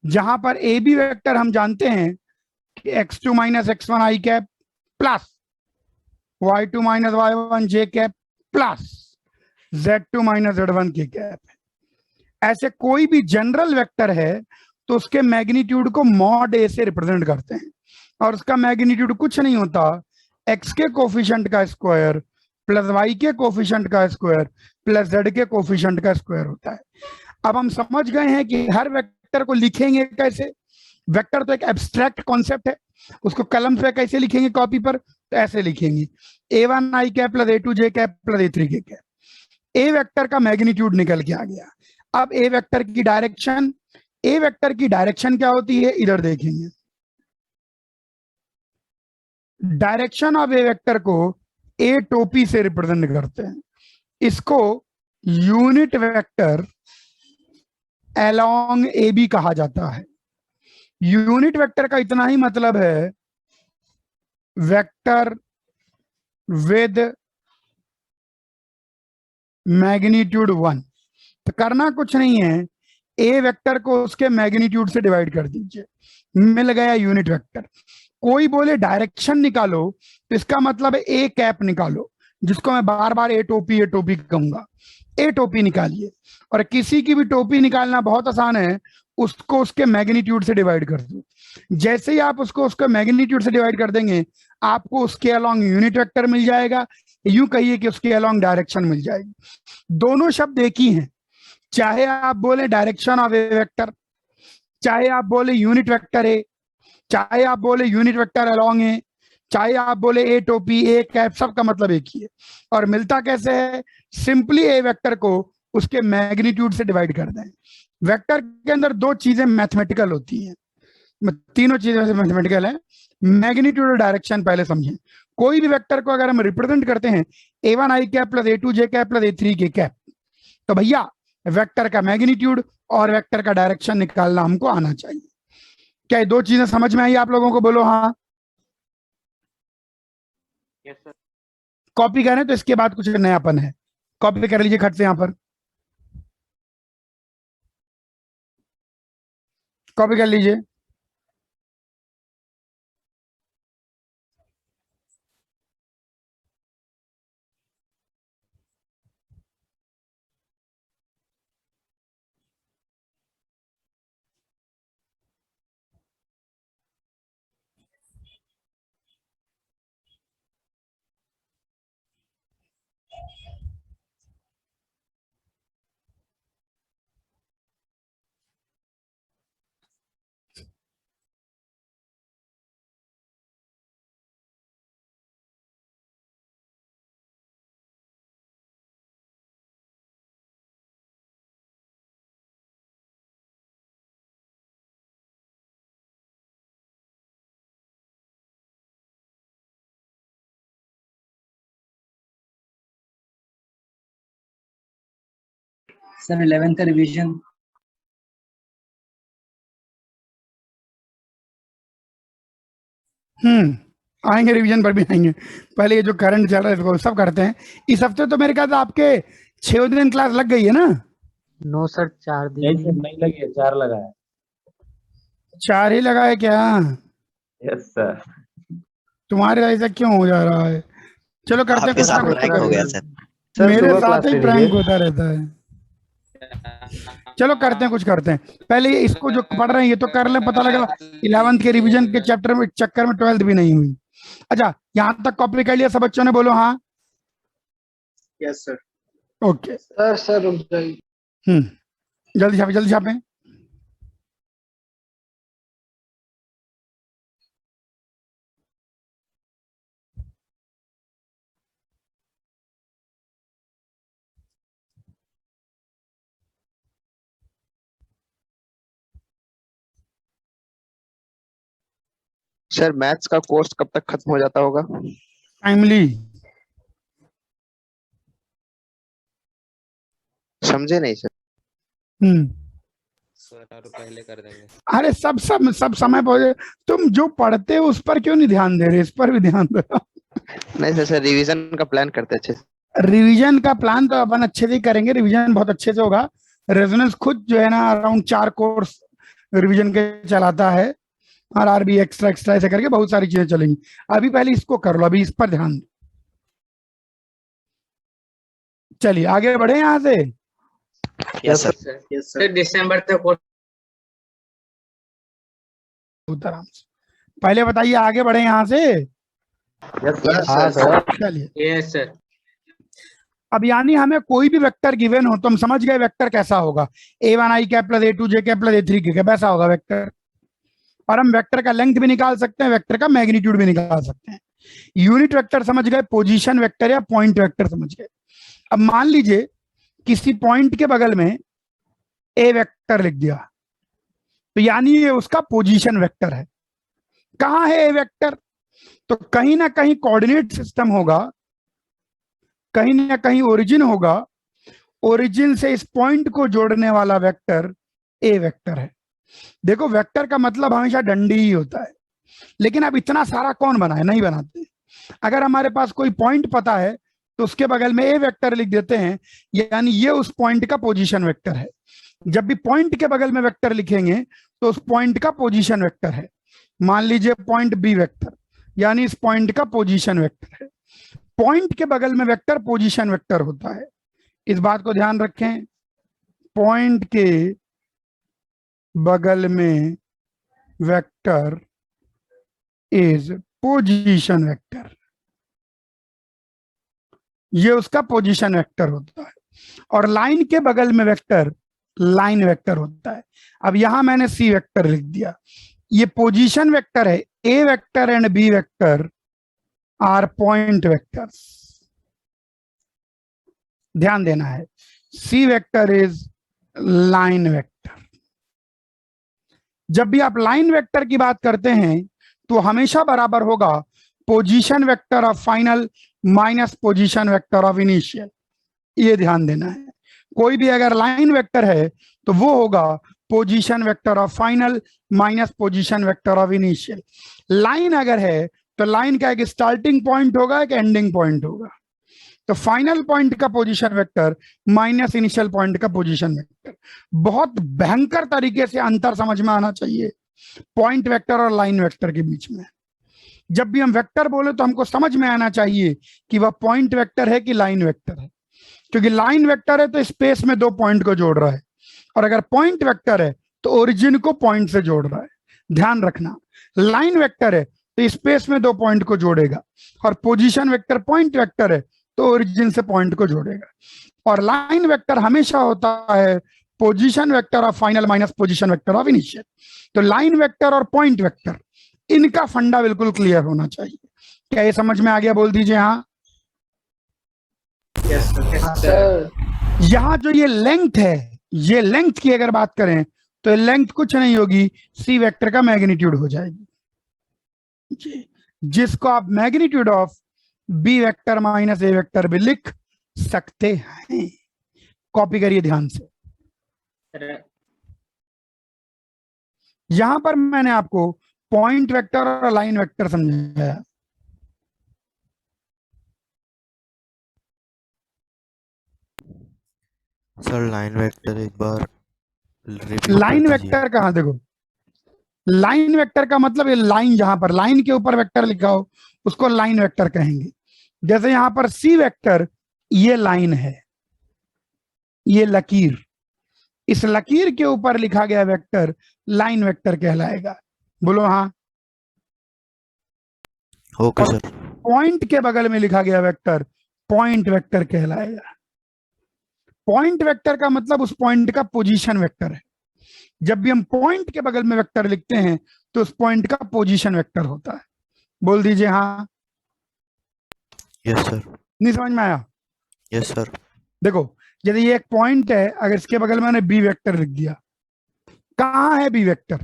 जहां पर ए बी वेक्टर हम जानते हैं कि x2 minus x1 I cap plus y2 minus y1 J cap plus z2 minus z1 K cap है। ऐसे कोई भी जनरल वेक्टर है तो उसके मैग्नीट्यूड को मॉड ए से रिप्रेजेंट करते हैं, और उसका मैग्नीट्यूड कुछ नहीं होता, x के कोफिशिएंट का स्क्वायर प्लस y के कोफिशिएंट का स्क्वायर प्लस z के कोफिशिएंट का स्क्वायर होता है। अब हम समझ गए हैं कि हर वेक्टर को लिखेंगे कैसे। वेक्टर तो एक एब्स्ट्रैक्ट कॉन्सेप्ट है, उसको कलम पे कैसे लिखेंगे कॉपी पर, तो ऐसे लिखेंगे a1 आई कैप प्लस a2 जे कैप प्लस a3 के कैप। ए वेक्टर का मैग्नीट्यूड निकल के आ गया। अब ए वेक्टर की डायरेक्शन, ए वेक्टर की डायरेक्शन क्या होती है, इधर देखेंगे। डायरेक्शन ऑफ ए वेक्टर को ए टोपी से रिप्रेजेंट करते हैं, इसको unit vector along A B कहा जाता है। यूनिट वेक्टर का इतना ही मतलब है, वेक्टर विद मैग्नीट्यूड 1। तो करना कुछ नहीं है, ए वेक्टर को उसके मैग्नीट्यूड से डिवाइड कर दीजिए, मिल गया यूनिट वेक्टर। कोई बोले डायरेक्शन निकालो तो इसका मतलब है ए कैप निकालो, जिसको मैं बार बार ए टोपी कहूंगा। ए टोपी निकालिए, और किसी की भी टोपी निकालना बहुत आसान है, उसको उसके मैग्नीट्यूड से डिवाइड कर दो। जैसे ही आप उसको उसके मैग्नीट्यूड से डिवाइड कर देंगे, आपको उसके अलोंग यूनिट वेक्टर मिल जाएगा, यूं कहिए कि उसके अलोंग डायरेक्शन मिल जाएगी। दोनों शब्द एक ही हैं, चाहे आप बोले डायरेक्शन ऑफ ए वेक्टर, चाहे आप बोले यूनिट वेक्टर ए, चाहे आप बोले यूनिट वेक्टर अलोंग ए, चाहे आप बोले ए टोपी ए कैप, सबका मतलब एक ही है। और मिलता कैसे है, सिंपली ए वेक्टर को उसके मैग्नीट्यूड से डिवाइड कर दें। वेक्टर के अंदर दो चीजें मैथमेटिकल होती हैं, तीनों चीजें मैथमेटिकल है, मैग्नीट्यूड और डायरेक्शन पहले समझें। कोई भी वेक्टर को अगर हम रिप्रेजेंट करते हैं a1 आई कैप प्लस a2 जे कैप प्लस a3 के कैप, तो भैया वेक्टर का मैग्नीट्यूड और वेक्टर का डायरेक्शन निकालना हमको आना चाहिए। क्या ये दो चीजें समझ में आई आप लोगों को, बोलो हाँ। Yes sir. कॉपी करें तो इसके बाद कुछ नयापन है, कॉपी कर लीजिए खट से, यहां पर कॉपी कर लीजिए। सर 11th का रिवीजन। आएंगे, रिवीजन पर भी आएंगे। पहले ये जो करंट चल रहा है इसको सब करते हैं। इस हफ्ते तो मेरे ख्याल से आपके 6 दिन क्लास लग गई है ना? नो सर, 4 नहीं दिन। सर, नहीं लगी है, 4 लगा है। 4 ही लगा है क्या? Yes sir. तुम्हारे ऐसा क्यों हो जा रहा है? चलो करते हैं आपके कुछ ना साथ कुछ प्रैंक तो हो गया करिए। सर। मेरे सुबह साथ क्लास ही ले प्रैंक लीजिए। होता रहता है। चलो करते हैं, कुछ करते हैं। पहले ये इसको जो पढ़ रहे हैं ये तो कर लें, पता लगा 11th के रिवीजन के चैप्टर में चक्कर में 12th भी नहीं हुई। अच्छा, यहां तक कॉपी कर लिया सब बच्चों ने, बोलो हाँ। Yes sir. ओके, सर रुक जाइए। जल्दी छापे, जल्दी छापे। सर मैथ्स का कोर्स कब तक खत्म हो जाता होगा? टाइमली। समझे नहीं सर। हम्म। सर और पहले कर देंगे। अरे सब समय पर। तुम जो पढ़ते हो उस पर क्यों नहीं ध्यान दे रहे, इस पर भी ध्यान दो। नहीं सर, सर रिवीजन का प्लान करते अच्छे से। रिवीजन का प्लान तो अपन अच्छे से ही करेंगे, रिवीजन बहुत अच्छे से होगा। रेजोनेंस खुद जो है ना अराउंड 4 कोर्स रिवीजन के चलाता है, और आरबी एक्स्ट्रा एक्स्ट्रा ऐसे करके बहुत सारी चीजें चलेंगी। अभी पहले इसको कर लो, अभी इस पर ध्यान दो। चलिए आगे बढ़े यहाँ से। Yes sir. Yes sir. दिसंबर तक आराम से पहले बताइए, आगे बढ़े यहाँ से। Yes sir. चलिए यस सर। अब यानी हमें कोई भी वेक्टर गिवन हो तो हम समझ गए वेक्टर कैसा होगा, a1 i cap plus a2 j cap plus a3 k cap, ऐसा होगा वेक्टर। और हम वेक्टर का लेंथ भी निकाल सकते हैं, वेक्टर का मैग्नीट्यूड भी निकाल सकते हैं। यूनिट वेक्टर समझ गए, पोजीशन वेक्टर या पॉइंट वेक्टर समझ गए। अब मान लीजिए किसी पॉइंट के बगल में ए वेक्टर लिख दिया, तो यानी ये उसका पोजीशन वेक्टर है। कहां है ए वेक्टर? तो कहीं ना कहीं कोऑर्डिनेट सिस्टम होगा, कहीं ना कहीं ओरिजिन होगा, ओरिजिन से इस पॉइंट को जोड़ने वाला वेक्टर ए वेक्टर है। देखो वेक्टर का मतलब हमेशा डंडी ही होता है, लेकिन अब इतना सारा कौन बनाए, नहीं बनाते। अगर हमारे पास कोई पॉइंट पता है तो उसके बगल में ए वेक्टर लिख देते हैं, यानी ये उस पॉइंट का पोजीशन वेक्टर है। जब भी पॉइंट के बगल में वेक्टर लिखेंगे तो उस पॉइंट का पोजीशन वेक्टर है। मान लीजिए पॉइंट बी वेक्टर, यानी इस पॉइंट का पोजीशन वेक्टर है। पॉइंट के बगल में वेक्टर पोजीशन वेक्टर होता है, इस बात को ध्यान रखें। पॉइंट के बगल में वेक्टर इज पोजीशन वेक्टर, ये उसका पोजीशन वेक्टर होता है। और लाइन के बगल में वेक्टर लाइन वेक्टर होता है। अब यहां मैंने सी वेक्टर लिख दिया, ये पोजीशन वेक्टर है। A vector and B vector are point vectors, ध्यान देना है। C vector is line vector. जब भी आप लाइन वेक्टर की बात करते हैं तो हमेशा बराबर होगा position vector of final minus position vector of initial, ये ध्यान देना है। कोई भी अगर लाइन वेक्टर है तो वो होगा position vector of final minus position vector of initial. Line अगर है तो लाइन का एक स्टार्टिंग पॉइंट होगा, एक एंडिंग पॉइंट होगा। तो फाइनल पॉइंट का position vector minus initial point का पोजीशन वेक्टर। बहुत भयंकर तरीके से अंतर समझ में आना चाहिए पॉइंट वेक्टर और लाइन वेक्टर के बीच में। जब भी हम वेक्टर बोले तो हमको समझ में आना चाहिए कि वह पॉइंट वेक्टर है कि लाइन वेक्टर है। क्योंकि लाइन वेक्टर है तो स्पेस में 2 पॉइंट को जोड़ रहा है, और अगर पॉइंट वेक्टर है तो ओरिजिन को पॉइंट से जोड़ रहा है। ध्यान रखना, लाइन वेक्टर है तो स्पेस में 2 पॉइंट को जोड़ेगा, और पोजीशन वेक्टर पॉइंट वेक्टर है तो ओरिजिन से पॉइंट को जोड़ेगा। और लाइन वेक्टर हमेशा होता है position vector of final minus position vector of initial. तो लाइन वेक्टर और पॉइंट वेक्टर, इनका फंडा बिल्कुल क्लियर होना चाहिए। क्या ये समझ में आ गया? बोल दीजिए हाँ। सर यहां जो ये लेंथ है, ये लेंथ की अगर बात करें तो लेंथ कुछ नहीं होगी, सी वेक्टर का मैग्नीट्यूड हो जाएगी, जिसको आप magnitude of B vector minus A vector भी लिख सकते हैं। कॉपी करिए ध्यान से। यहां पर मैंने आपको पॉइंट वेक्टर और लाइन वेक्टर समझाया। सर लाइन वेक्टर एक बार रिपीट लाइन कर दीजिए। वेक्टर कहां, देखो लाइन वेक्टर का मतलब ये लाइन, जहां पर लाइन के ऊपर वेक्टर लिखा हो उसको लाइन वेक्टर कहेंगे। जैसे यहां पर सी वेक्टर, ये लाइन है, ये लकीर, इस लकीर के ऊपर लिखा गया वेक्टर लाइन वेक्टर कहलाएगा। बोलो हाँ। Okay sir. पॉइंट के बगल में लिखा गया वेक्टर पॉइंट वेक्टर कहलाएगा। पॉइंट वेक्टर का मतलब उस पॉइंट का पोजीशन वेक्टर है। जब भी हम पॉइंट के बगल में वेक्टर लिखते हैं तो उस पॉइंट का पोजीशन वेक्टर होता है। बोल दीजिए हाँ। Yes sir. नहीं समझ में आया? Yes sir. देखो यदि ये एक पॉइंट है, अगर इसके बगल में मैंने बी वेक्टर लिख दिया, कहाँ है बी वेक्टर?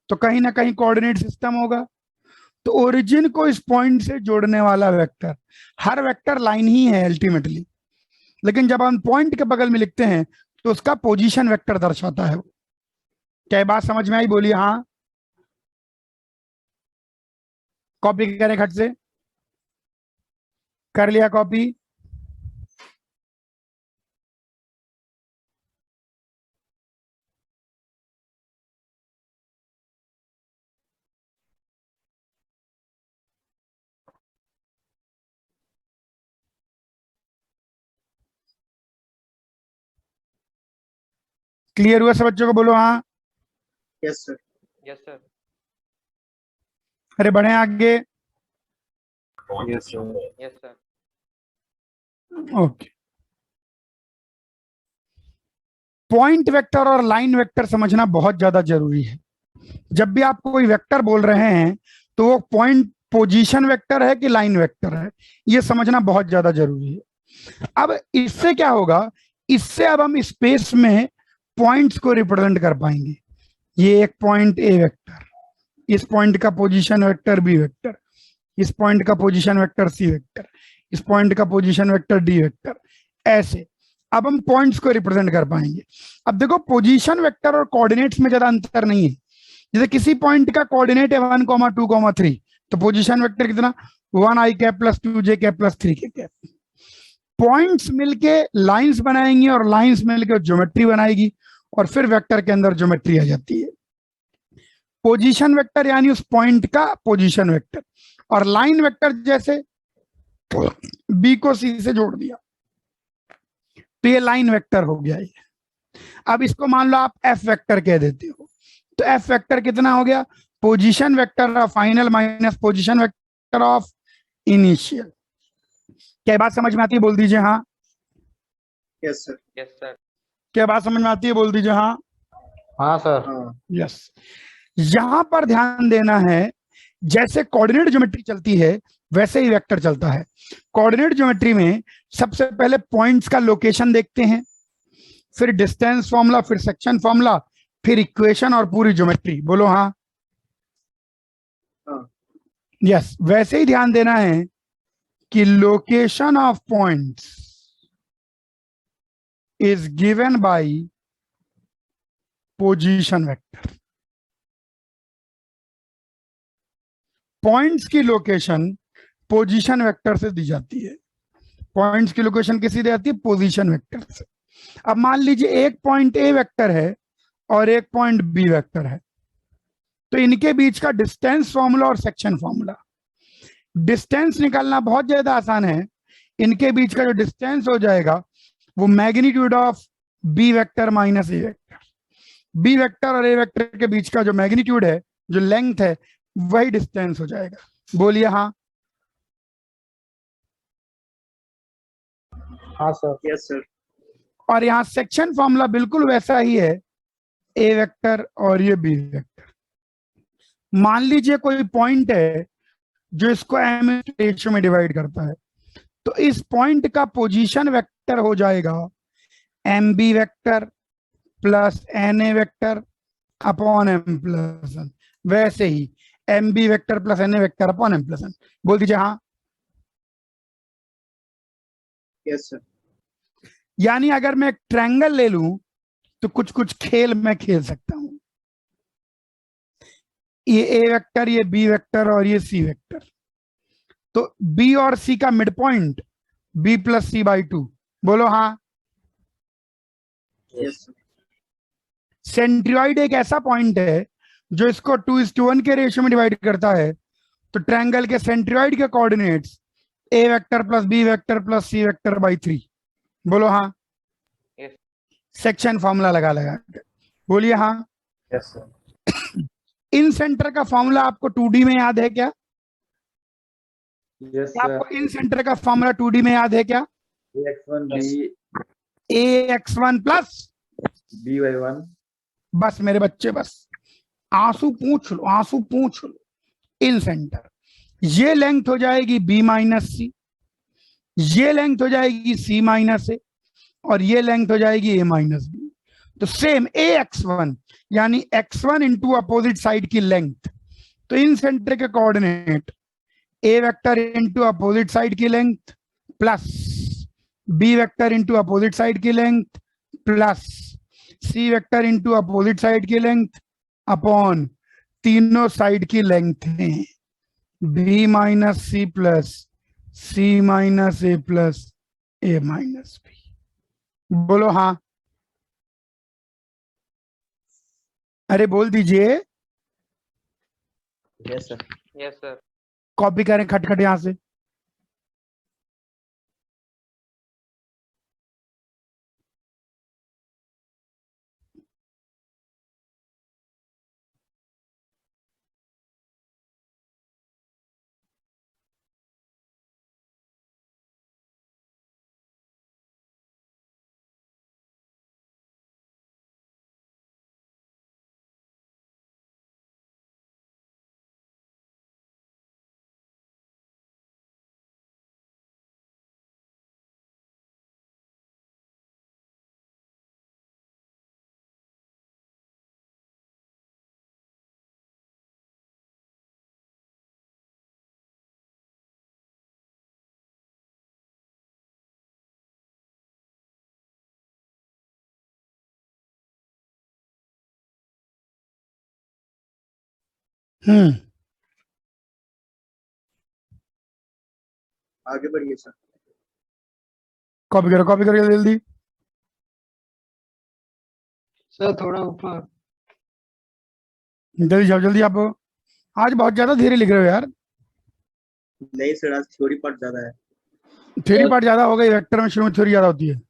तो कहीं ना कहीं कोऑर्डिनेट सिस्टम होगा, तो ओरिजिन को इस पॉइंट से जोड़ने वाला वेक्टर, हर वेक्टर लाइन ही है अल्टीमेटली, लेकिन जब हम पॉइंट के बगल में लिखते हैं तो उसका पोजीशन वेक्टर दर्शाता है। क्या ये बात समझ में आई? बोलिए हाँ। कॉपी करें खट से, कर लिया कॉपी? क्लियर हुआ सब बच्चों को? बोलो हाँ। Yes sir. Yes sir. अरे बढ़े आगे। Yes sir. Yes sir. Okay, point vector और लाइन वेक्टर समझना बहुत ज्यादा जरूरी है। जब भी आप कोई वेक्टर बोल रहे हैं तो वो पॉइंट पोजीशन वेक्टर है कि लाइन वेक्टर है, ये समझना बहुत ज्यादा जरूरी है। अब इससे क्या होगा, इससे अब हम स्पेस में पॉइंट्स को रिप्रेजेंट कर पाएंगे। ये एक पॉइंट ए वेक्टर, इस पॉइंट का पोजीशन वेक्टर बी वेक्टर, इस पॉइंट का पोजीशन वेक्टर सी वेक्टर, इस पॉइंट का पोजीशन वेक्टर डी वेक्टर, ऐसे अब हम पॉइंट्स को रिप्रेजेंट कर पाएंगे। अब देखो, पोजीशन वेक्टर और कोऑर्डिनेट्स में ज्यादा अंतर नहीं है। जैसे किसी पॉइंट का कोऑर्डिनेट है 1, 2, 3, तो पोजीशन वेक्टर कितना, 1i cap plus 2j cap plus 3k cap. Points मिलके लाइंस बनाएंगी और लाइंस मिलके ज्योमेट्री बनाएगी और फिर वेक्टर के अंदर ज्योमेट्री आ जाती है। पोजीशन वेक्टर यानी उस पॉइंट का पोजीशन वेक्टर, और लाइन वेक्टर जैसे बी को सी से जोड़ दिया तो ये लाइन वेक्टर हो गया ये। अब इसको मान लो आप एफ वेक्टर कह देते हो, तो एफ वेक्टर कितना हो गया, position vector of final minus position vector of initial. क्या बात समझ में आती है? बोल दीजिए हाँ। Yes sir. Yes sir. क्या बात समझ में आती है? बोल दीजिए हाँ। हाँ सर। हाँ। यस। यहां पर ध्यान देना है, जैसे कोऑर्डिनेट ज्योमेट्री चलती है वैसे ही वेक्टर चलता है। कोऑर्डिनेट ज्योमेट्री में सबसे पहले पॉइंट्स का लोकेशन देखते हैं, फिर डिस्टेंस फॉर्मूला, फिर सेक्शन फॉर्मूला, फिर इक्वेशन और पूरी ज्योमेट्री। बोलो हाँ। हाँ। यस, वैसे ही ध्यान देना है कि location of points is given by position vector. Points की लोकेशन पोजीशन वेक्टर से दी जाती है। पॉइंट्स की लोकेशन किसी दी जाती है? पोजीशन वेक्टर से। अब मान लीजिए एक पॉइंट ए वेक्टर है और एक पॉइंट बी वेक्टर है, तो इनके बीच का डिस्टेंस फॉर्मूला और सेक्शन फॉर्मूला, डिस्टेंस निकालना बहुत ज्यादा आसान है। इनके बीच का जो डिस्टेंस हो जाएगा वो magnitude of B vector minus A vector. B vector और ए वेक्टर के बीच का जो मैग्नीट्यूड है, जो लेंथ है, वही डिस्टेंस हो जाएगा। बोलिए हाँ। हाँ सर। Yes sir. और यहाँ सेक्शन फॉर्मूला बिल्कुल वैसा ही है, ए वेक्टर और ये बी वेक्टर। मान लीजिए कोई पॉइंट है जो इसको एम रेशियो में डिवाइड करता है, तो इस पॉइंट का पोजीशन वेक्टर हो जाएगा M B vector plus N A vector upon M plus N. वैसे ही M B vector plus N A vector upon M plus N. बोल दीजिए हाँ। Yes sir. यानी अगर मैं एक ट्रायंगल ले लूं तो कुछ कुछ खेल मैं खेल सकता हूं। ये ए वेक्टर, ये बी वेक्टर और ये सी वेक्टर, तो बी और सी का mid point B plus C by 2। बोलो हाँ। Yes sir. सेंट्रियोइड एक ऐसा पॉइंट है जो इसको 2:1 के रेशियो में डिवाइड करता है, तो ट्रायंगल के सेंट्रियोइड के coordinates A vector plus B vector plus C vector by 3। बोलो हाँ। Yes. सेक्शन फॉर्मूला लगा लगा के बोलिए हाँ। Yes sir. इन सेंटर का फॉर्मूला आपको 2D में याद है क्या? यस क्या सर। आपको इन सेंटर का फॉर्मूला 2D में याद है क्या? x1 b ax1 plus by1। बस मेरे बच्चे, बस आंसू पूछ लो, आंसू पूछ लो। इन सेंटर ये लेंथ हो जाएगी b माइनस सी, ये लेंथ हो जाएगी c माइनस ए, और ये लेंथ हो जाएगी a माइनस बी। तो सेम ax1 यानी x1 इंटू अपोजिट साइड की लेंथ तो इन सेंटर के coordinate A vector into opposite side की length plus B vector into opposite side की length plus C vector into opposite side की लेंथ अपॉन तीनों साइड की लेंथ है B minus C plus C minus A plus A minus B. बोलो हाँ, अरे बोल दीजिए। Yes sir. Yes sir. Copy करें खटखट यहां से। आगे बढ़िए सर। कॉपी करो जल्दी। सर थोड़ा ऊपर। जल्दी जाओ जल्दी। आप आज बहुत ज्यादा धीरे लिख रहे हो यार। नहीं सर, आज थ्योरी पार्ट ज्यादा है। थ्योरी पार्ट ज्यादा हो गई, वेक्टर में शुरू में थ्योरी ज्यादा होती है।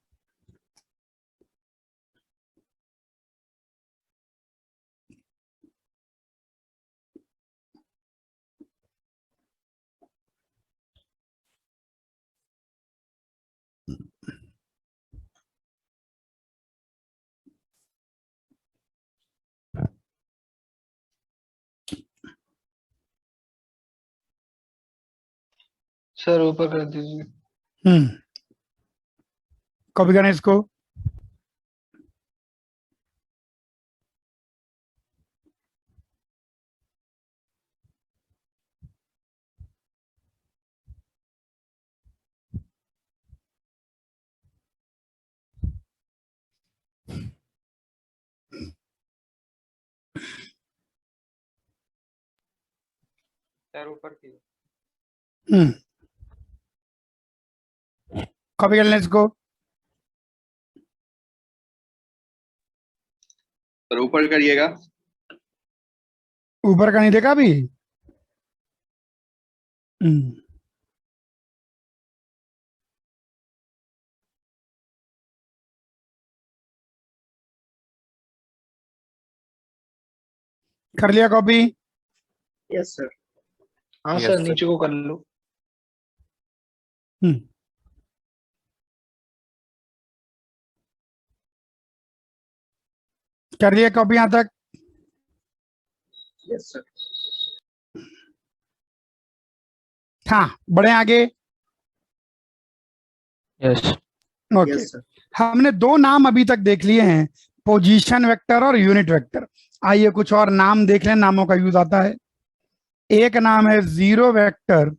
सर ऊपर कर दीजिए। कॉपी करना इसको। सर ऊपर कीजिए। कॉपी करना इसको। सर ऊपर करिएगा। ऊपर का नहीं देखा अभी। कर लिया कॉपी। Yes sir. हाँ Yes, सर sir. नीचे को कर लो। कर लिया कॉपी यहां तक। Yes sir. हाँ बढ़े आगे। यस। Okay, yes sir. हमने दो नाम अभी तक देख लिए हैं, पोजीशन वेक्टर और यूनिट वेक्टर। आइए कुछ और नाम देख लें, नामों का यूज आता है। एक नाम है जीरो वेक्टर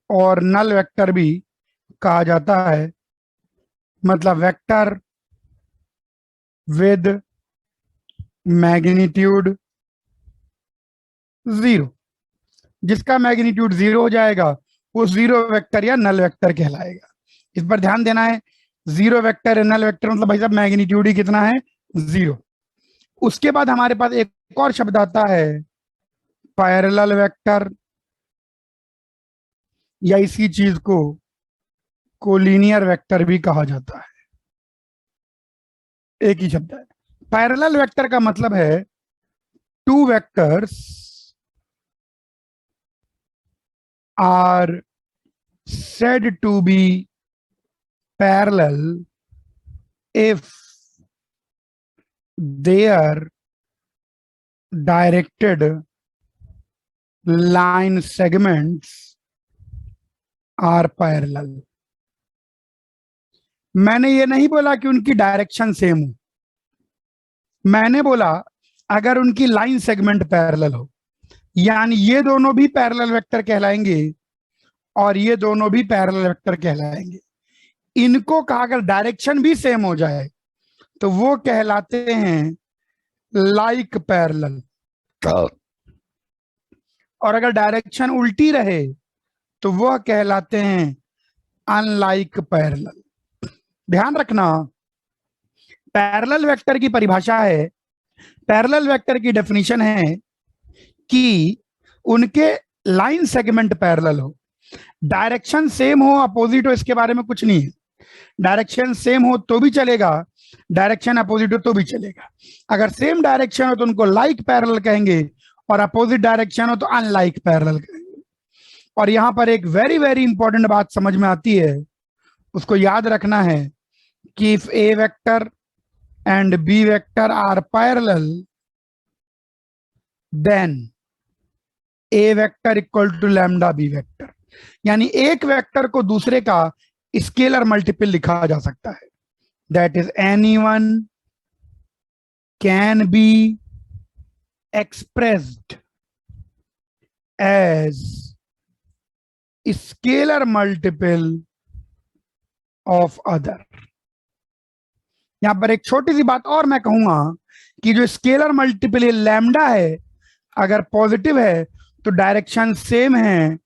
और नल वेक्टर भी कहा जाता है, मतलब वेक्टर विद मैग्नीट्यूड जीरो। जिसका मैग्नीट्यूड जीरो हो जाएगा वो जीरो वेक्टर या नल वेक्टर कहलाएगा। इस पर ध्यान देना है, जीरो वेक्टर या नल वेक्टर मतलब भाई साहब मैग्नीट्यूड ही कितना है, जीरो। उसके बाद हमारे पास एक और शब्द आता है पैरेलल वेक्टर, या इसी चीज को कोलिनियर वेक्टर भी कहा जाता है। एक ही शब्द है। पैरेलल वेक्टर का मतलब है two vectors are said to be parallel if their directed line segments are parallel। मैंने ये नहीं बोला कि उनकी डायरेक्शन सेम हो, मैंने बोला अगर उनकी लाइन सेगमेंट पैरेलल हो। यानी ये दोनों भी पैरेलल वेक्टर कहलाएंगे और ये दोनों भी पैरेलल वेक्टर कहलाएंगे। इनको कहा अगर डायरेक्शन भी सेम हो जाए तो वो कहलाते हैं लाइक पैरेलल, और अगर डायरेक्शन उल्टी रहे तो वह कहलाते हैं अनलाइक पैरेलल। ध्यान रखना, पैरेलल वेक्टर की परिभाषा है, पैरेलल वेक्टर की डेफिनेशन है कि उनके लाइन सेगमेंट पैरेलल हो, डायरेक्शन सेम हो अपोजिट हो इसके बारे में कुछ नहीं है। डायरेक्शन सेम हो तो भी चलेगा, डायरेक्शन अपोजिट हो तो भी चलेगा। अगर सेम डायरेक्शन हो तो उनको लाइक पैरेलल कहेंगे और अपोजिट डायरेक्शन हो तो अनलाइक पैरेलल कहेंगे। और यहां पर एक वेरी वेरी इंपॉर्टेंट बात समझ में आती है, उसको याद रखना है कि if A vector and B vector are parallel then A vector equal to lambda B vector. यानी एक वेक्टर को दूसरे का स्केलर मल्टीपल लिखा जा सकता है। That is anyone can be expressed as scalar multiple of other। यहां पर एक छोटी सी बात और मैं कहूंगा कि जो स्केलर मल्टीपल ये लैम्डा है, अगर पॉजिटिव है तो डायरेक्शन सेम है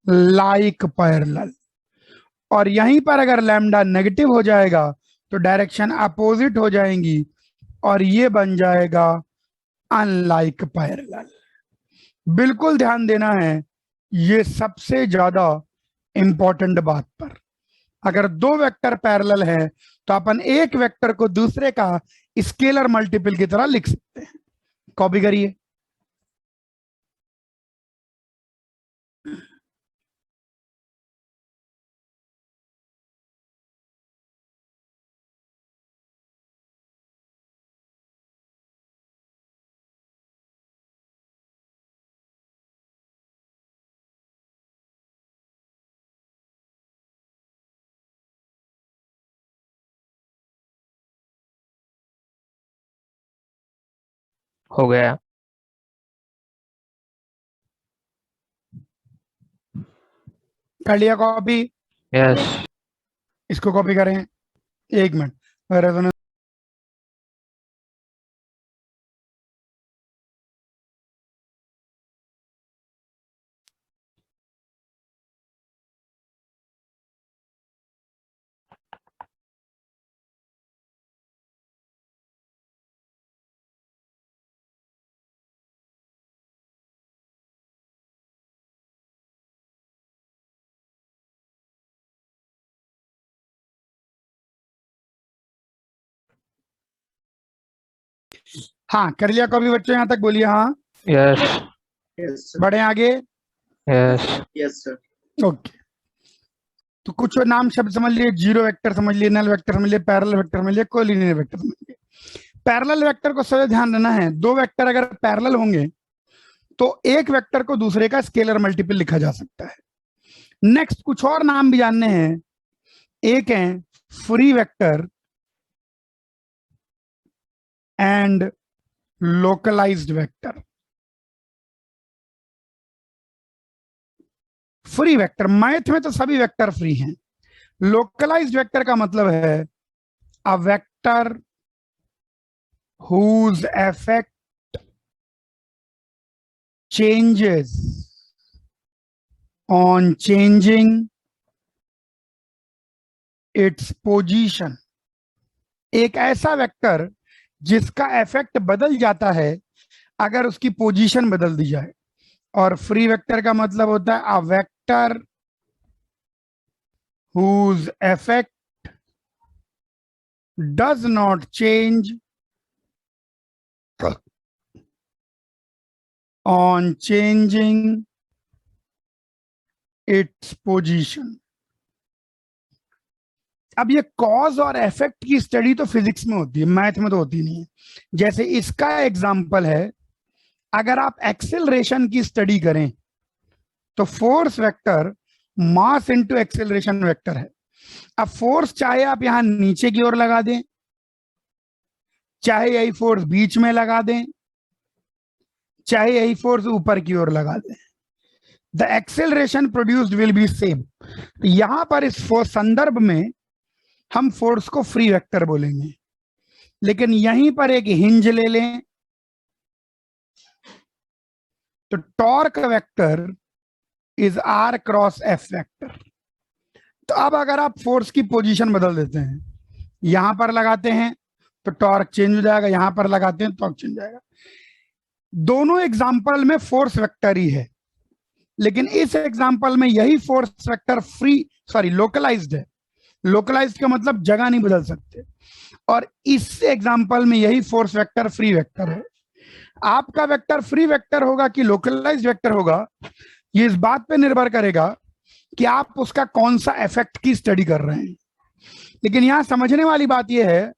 लाइक पैरेलल, और यहीं पर अगर लैम्डा नेगेटिव हो जाएगा तो डायरेक्शन अपोजिट हो जाएंगी और ये बन जाएगा अनलाइक पैरेलल। बिल्कुल ध्यान देना है ये सबसे ज्यादा इंपॉर्टेंट बात पर। अगर दो वेक्टर पैरेलल है तो अपन एक वेक्टर को दूसरे का स्केलर मल्टीपल की तरह लिख सकते हैं। कॉपी करिए। हो गया। कर लिया कॉपी? यस। इसको कॉपी करें, एक मिनट। रेजोनेंस हाँ कर लिया कॉपी बच्चों? यहां तक बोलिए हाँ। यस। Yes, sir. बढ़े आगे। यस। Yes, sir. ओके, तो कुछ नाम शब्द समझ लिए, जीरो वेक्टर समझ लिए, नल वेक्टर समझ लिए, पैरेलल वेक्टर समझ लिए, कोलिनियर वेक्टर समझ लिए। पैरेलल वेक्टर को सबसे ध्यान देना है, दो वेक्टर अगर पैरेलल होंगे तो एक वेक्टर को दूसरे का स्केलर मल्टीपल लिखा जा सकता है। नेक्स्ट कुछ और नाम भी जानने हैं। एक है free vector and localised vector. Free vector, math में तो सभी वेक्टर फ्री हैं। लोकलाइज्ड वेक्टर का मतलब है a vector whose effect changes on changing its position। एक ऐसा वेक्टर जिसका इफेक्ट बदल जाता है अगर उसकी पोजीशन बदल दी जाए। और फ्री वेक्टर का मतलब होता है a vector whose effect does not change on changing its position। अब ये कॉज और इफेक्ट की स्टडी तो फिजिक्स में होती है, मैथ में तो होती नहीं है। जैसे इसका एग्जांपल है, अगर आप एक्सेलरेशन की स्टडी करें तो force vector mass into acceleration vector है। अब फोर्स चाहे आप यहां नीचे की ओर लगा दें, चाहे यही फोर्स बीच में लगा दें, चाहे यही फोर्स ऊपर की ओर लगा दें, the acceleration produced will be same. तो यहां पर इस संदर्भ में हम फोर्स को फ्री वेक्टर बोलेंगे, लेकिन यहीं पर एक हिंज ले लें तो torque vector is R cross F vector. तो अब अगर आप फोर्स की पोजीशन बदल देते हैं, यहां पर लगाते हैं तो टॉर्क चेंज हो जाएगा, यहां पर लगाते हैं तो टॉर्क चेंज हो जाएगा। दोनों एग्जाम्पल में फोर्स वेक्टर ही है, लेकिन इस एग्जाम्पल में यही फोर्स वेक्टर लोकलाइज्ड है। लोकलाइज्ड का मतलब जगह नहीं बदल सकते, और इस एग्जाम्पल में यही फोर्स वेक्टर फ्री वेक्टर है। आपका वेक्टर फ्री वेक्टर होगा कि लोकलाइज्ड वेक्टर होगा, ये इस बात पे निर्भर करेगा कि आप उसका कौन सा इफेक्ट की स्टडी कर रहे हैं। लेकिन यहां समझने वाली बात यह है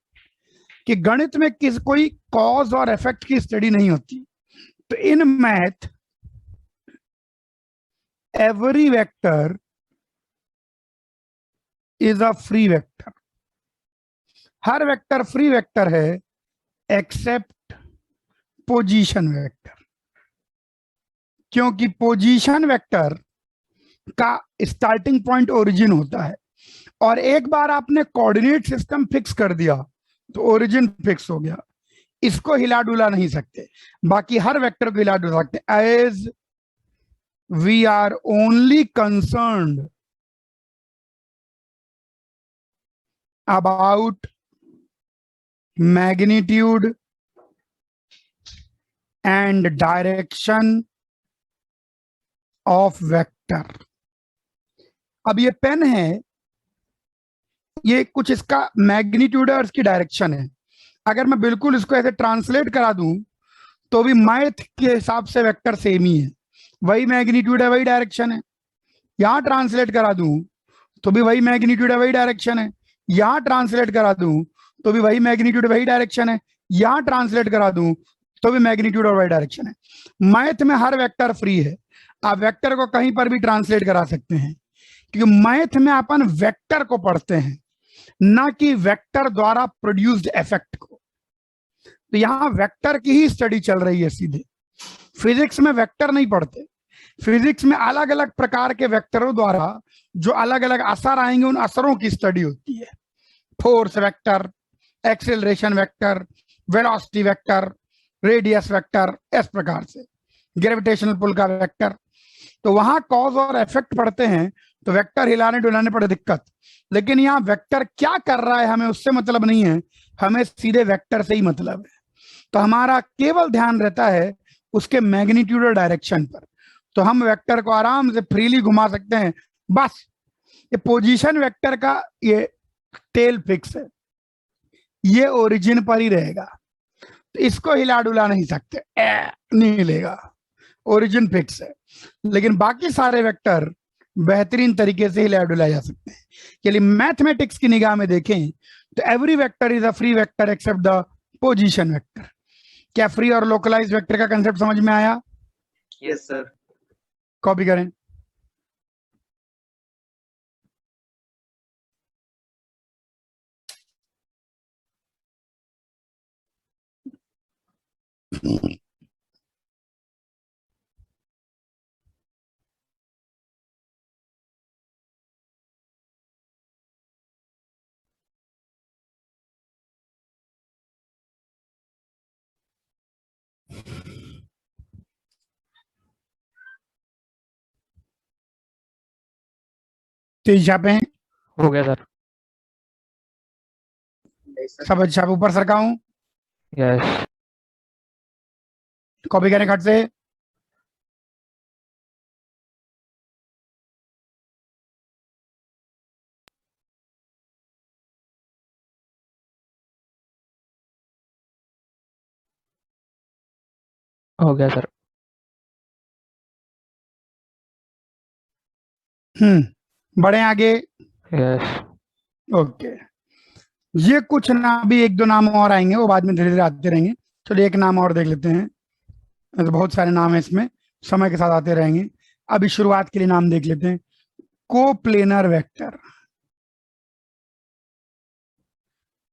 कि गणित में कोई कॉज और इफेक्ट की स्टडी नहीं होती। तो in math every vector is a free vector. Her vector free vector है एक्सेप्ट पोजीशन वेक्टर, क्योंकि पोजीशन वेक्टर का स्टार्टिंग पॉइंट ओरिजिन होता है, और एक बार आपने कोऑर्डिनेट सिस्टम फिक्स कर दिया तो ओरिजिन फिक्स हो गया, इसको हिला डुला नहीं सकते। बाकी हर वेक्टर को हिला डुला सकते, as we are only concerned about magnitude and direction of vector. अब ये पेन है, ये कुछ इसका मैग्नीट्यूड और इसकी डायरेक्शन है। अगर मैं बिल्कुल इसको ऐसे ट्रांसलेट करा दूं तो भी मैथ के हिसाब से वेक्टर सेम ही है, वही मैग्नीट्यूड है वही डायरेक्शन है। यहां ट्रांसलेट करा दूं तो भी वही मैग्नीट्यूड है वही डायरेक्शन है, यहां ट्रांसलेट करा दूं तो भी वही मैग्नीट्यूड वही डायरेक्शन है, यहां ट्रांसलेट करा दूं तो भी मैग्नीट्यूड और वही डायरेक्शन है। मैथ में हर वेक्टर फ्री है, आप वेक्टर को कहीं पर भी ट्रांसलेट करा सकते हैं, क्योंकि मैथ में अपन वेक्टर को पढ़ते हैं, ना कि वेक्टर द्वारा प्रोड्यूस्ड इफेक्ट को। तो यहां वेक्टर की ही स्टडी चल रही है सीधे। फिजिक्स में वेक्टर नहीं पढ़ते, फिजिक्स में अलग अलग प्रकार के वेक्टरों द्वारा जो अलग अलग असर आएंगे उन असरों की स्टडी होती है। Force vector, acceleration vector, velocity vector, radius vector, इस प्रकार से ग्रेविटेशनल पुल का वेक्टर। तो वहां कॉज और इफेक्ट पढ़ते हैं तो वेक्टर हिलाने डुलाने पड़े दिक्कत, लेकिन यहाँ वेक्टर क्या कर रहा है हमें उससे मतलब नहीं है, हमें सीधे वेक्टर से ही मतलब है। तो हमारा केवल ध्यान रहता है उसके मैग्नीट्यूड और डायरेक्शन पर। तो हम वेक्टर को आराम से फ्रीली घुमा सकते हैं, बस ये पोजीशन वेक्टर का ये टेल फिक्स है, ये ओरिजिन पर ही रहेगा, तो इसको हिला डुला नहीं सकते, नहीं हिलेगा, ओरिजिन फिक्स है। लेकिन बाकी सारे वेक्टर बेहतरीन तरीके से हिला डुलाए जा सकते हैं। चलिए मैथमेटिक्स की निगाह में देखें तो every vector is a free vector except the position vector. क्या फ्री और लोकलाइज वेक्टर का कंसेप्ट समझ में आया? Yes sir. कॉपी करें। तेज छापे, हो गया सर। सब छाप ऊपर सरकाऊं, यस। कॉपी करें खट से। हो गया सर। बढ़े आगे। यस। ओके, ये कुछ ना, अभी एक दो नाम और आएंगे, वो बाद में धीरे धीरे आते रहेंगे। चलिए एक नाम और देख लेते हैं, तो बहुत सारे नाम है इसमें, समय के साथ आते रहेंगे। अभी शुरुआत के लिए नाम देख लेते हैं, कोप्लेनर वेक्टर।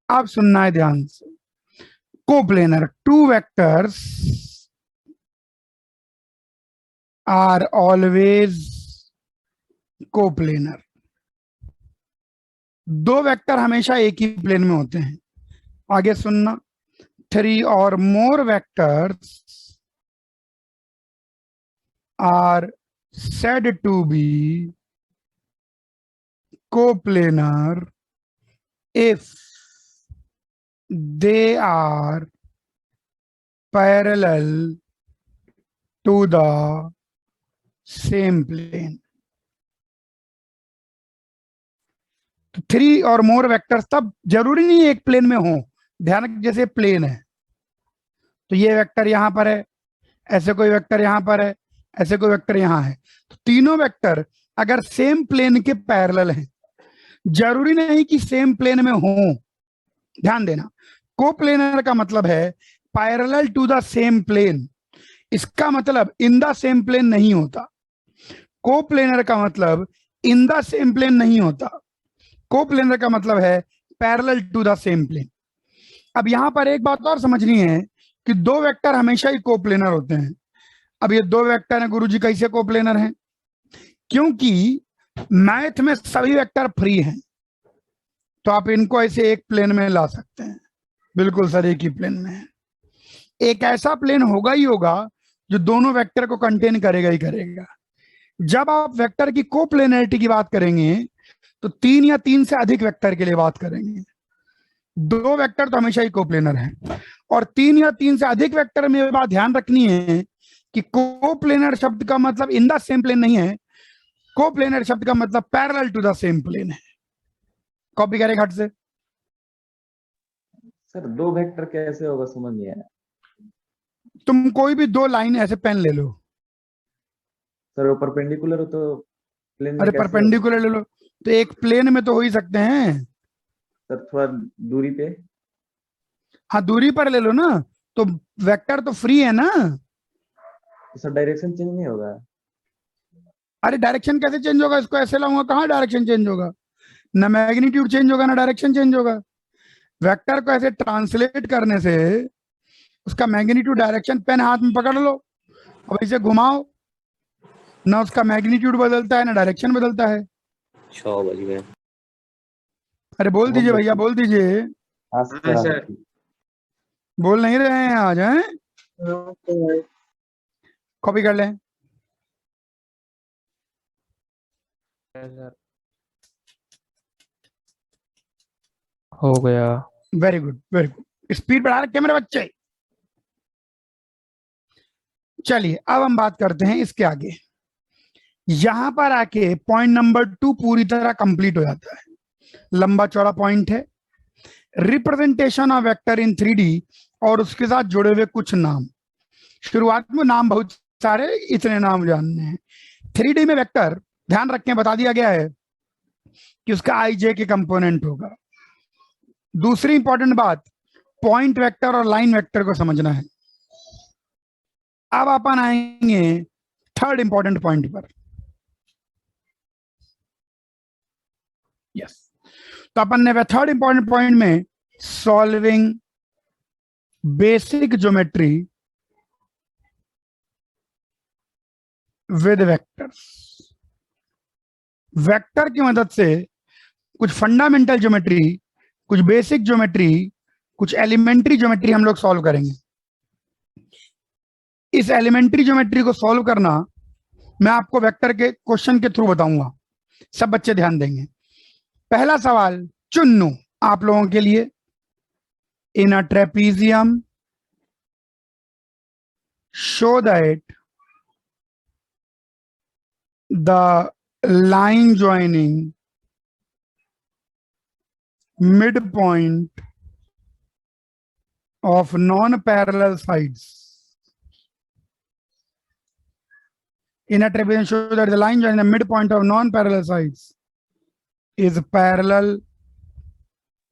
आप सुनना है ध्यान से, coplanar, two vectors are always coplanar. दो वेक्टर हमेशा एक ही प्लेन में होते हैं. आगे सुनना. 3 or more vectors are said to be coplanar if they are parallel to the same plane. तो 3 और मोर वेक्टर्स तब जरूरी नहीं एक प्लेन में हो. ध्यान रख, जैसे प्लेन है तो ये वेक्टर यहां पर है, ऐसे कोई वेक्टर यहां पर है, ऐसे कोई वेक्टर यहां है, तो तीनों वेक्टर अगर सेम प्लेन के पैरेलल हैं, जरूरी नहीं कि सेम प्लेन में हो. ध्यान देना, कोप्लेनर का मतलब है parallel to the same plane. इसका मतलब इन द सेम प्लेन नहीं होता. कोप्लेनर का मतलब इन द सेम प्लेन नहीं होता. कोप्लेनर का मतलब है parallel to the same plane. अब यहां पर एक बात और समझनी है कि दो वेक्टर हमेशा ही कोप्लेनर होते हैं. अब ये दो वेक्टर हैं गुरुजी, कैसे कोप्लेनर हैं? क्योंकि मैथ में सभी वेक्टर फ्री हैं, तो आप इनको ऐसे एक प्लेन में ला सकते हैं. बिल्कुल सर, एक ही प्लेन में है. एक ऐसा प्लेन होगा ही होगा जो दोनों वेक्टर को कंटेन करेगा ही करेगा. जब आप वेक्टर की कोप्लेनरिटी की बात करेंगे तो 3 या 3 से अधिक वेक्टर के लिए बात करेंगे. दो वेक्टर तो हमेशा ही कोप्लेनर हैं, और 3 या 3 से अधिक वेक्टर में ये बात ध्यान रखनी है कि कोप्लेनर शब्द का मतलब इन द सेम प्लेन नहीं है. कोप्लेनर शब्द का मतलब parallel to the same plane है. कॉपी करें घट से. सर दो वेक्टर कैसे होगा, समझ नहीं आया. तुम कोई भी दो लाइन ऐसे पेन ले लो. सर वो परपेंडिकुलर हो तो प्लेन में अरे कैसे परपेंडिकुलर ले लो तो एक प्लेन में तो हो ही सकते हैं. होगा? सर थोड़ा दूरी पे. हाँ, दूरी पर ले लो ना, तो वेक्टर तो फ्री है ना. तो सर डायरेक्शन चेंज नहीं होगा? अरे डायरेक्शन कैसे चेंज होगा? इसको ऐसे लाऊंगा, कहाँ डायरेक्शन चेंज होगा? ना मैग्नीट्यूड चेंज होगा ना डायरेक्शन चेंज होगा. वेक्टर को ऐसे ट्रांसलेट करने से उसका मैग्नीट्यूड, डायरेक्शन, पेन हाथ में पकड़ लो, अब इसे घुमाओ, ना उसका मैग्नीट्यूड बदलता है ना डायरेक्शन बदलता है. 6 बज गए. अरे बोल दीजिए भैया, बोल दीजिए. हाँ सर. बोल नहीं रहे हैं आज? हैं, कॉपी कर लें. Yes, sir. हो गया. Very good, very good. Speed बढ़ा रखे मेरे बच्चे. चलिए अब हम बात करते हैं इसके आगे. यहां पर आके पॉइंट नंबर 2 पूरी तरह कंप्लीट हो जाता है. लंबा चौड़ा पॉइंट है. Representation of vector in 3D और उसके साथ जुड़े हुए कुछ नाम. शुरुआत में नाम बहुत सारे, इतने नाम जानने हैं. 3D में वेक्टर, ध्यान रखें, बता दिया गया है कि उसका IJ के कंपोनेंट होगा. दूसरी इंपॉर्टेंट बात, पॉइंट वेक्टर और लाइन वेक्टर को समझना है. अब अपन आएंगे थर्ड इंपॉर्टेंट पॉइंट पर. यस, तो अपन ने थर्ड इंपॉर्टेंट पॉइंट में solving basic geometry with vectors. Vector की मदद से कुछ फंडामेंटल ज्योमेट्री, कुछ बेसिक ज्योमेट्री, कुछ एलिमेंट्री ज्योमेट्री हम लोग सॉल्व करेंगे. इस एलिमेंट्री ज्योमेट्री को सॉल्व करना मैं आपको वेक्टर के क्वेश्चन के थ्रू बताऊंगा. सब बच्चे ध्यान देंगे. पहला सवाल चुन्नू आप लोगों के लिए. In a trapezium show that the line joining midpoint of non-parallel sides. In a trapezium, show that the line joining the midpoint of non-parallel sides is parallel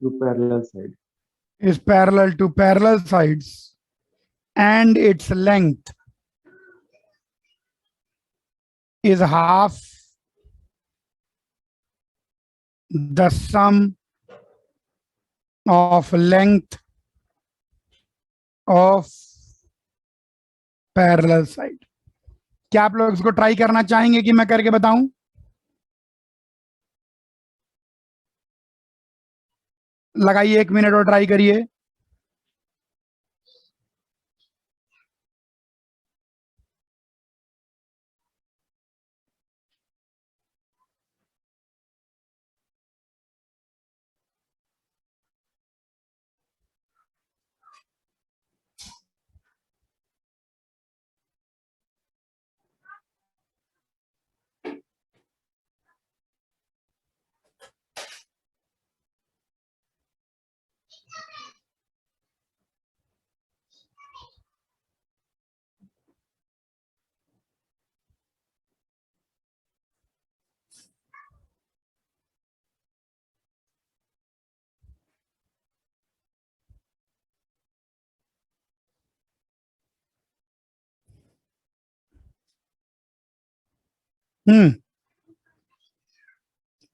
Two parallel side. is parallel to parallel sides, and its length is half the sum of length of parallel side. क्या आप लोग इसको ट्राई करना चाहेंगे कि मैं करके बताऊं? लगाइए 1 मिनट और ट्राई करिए।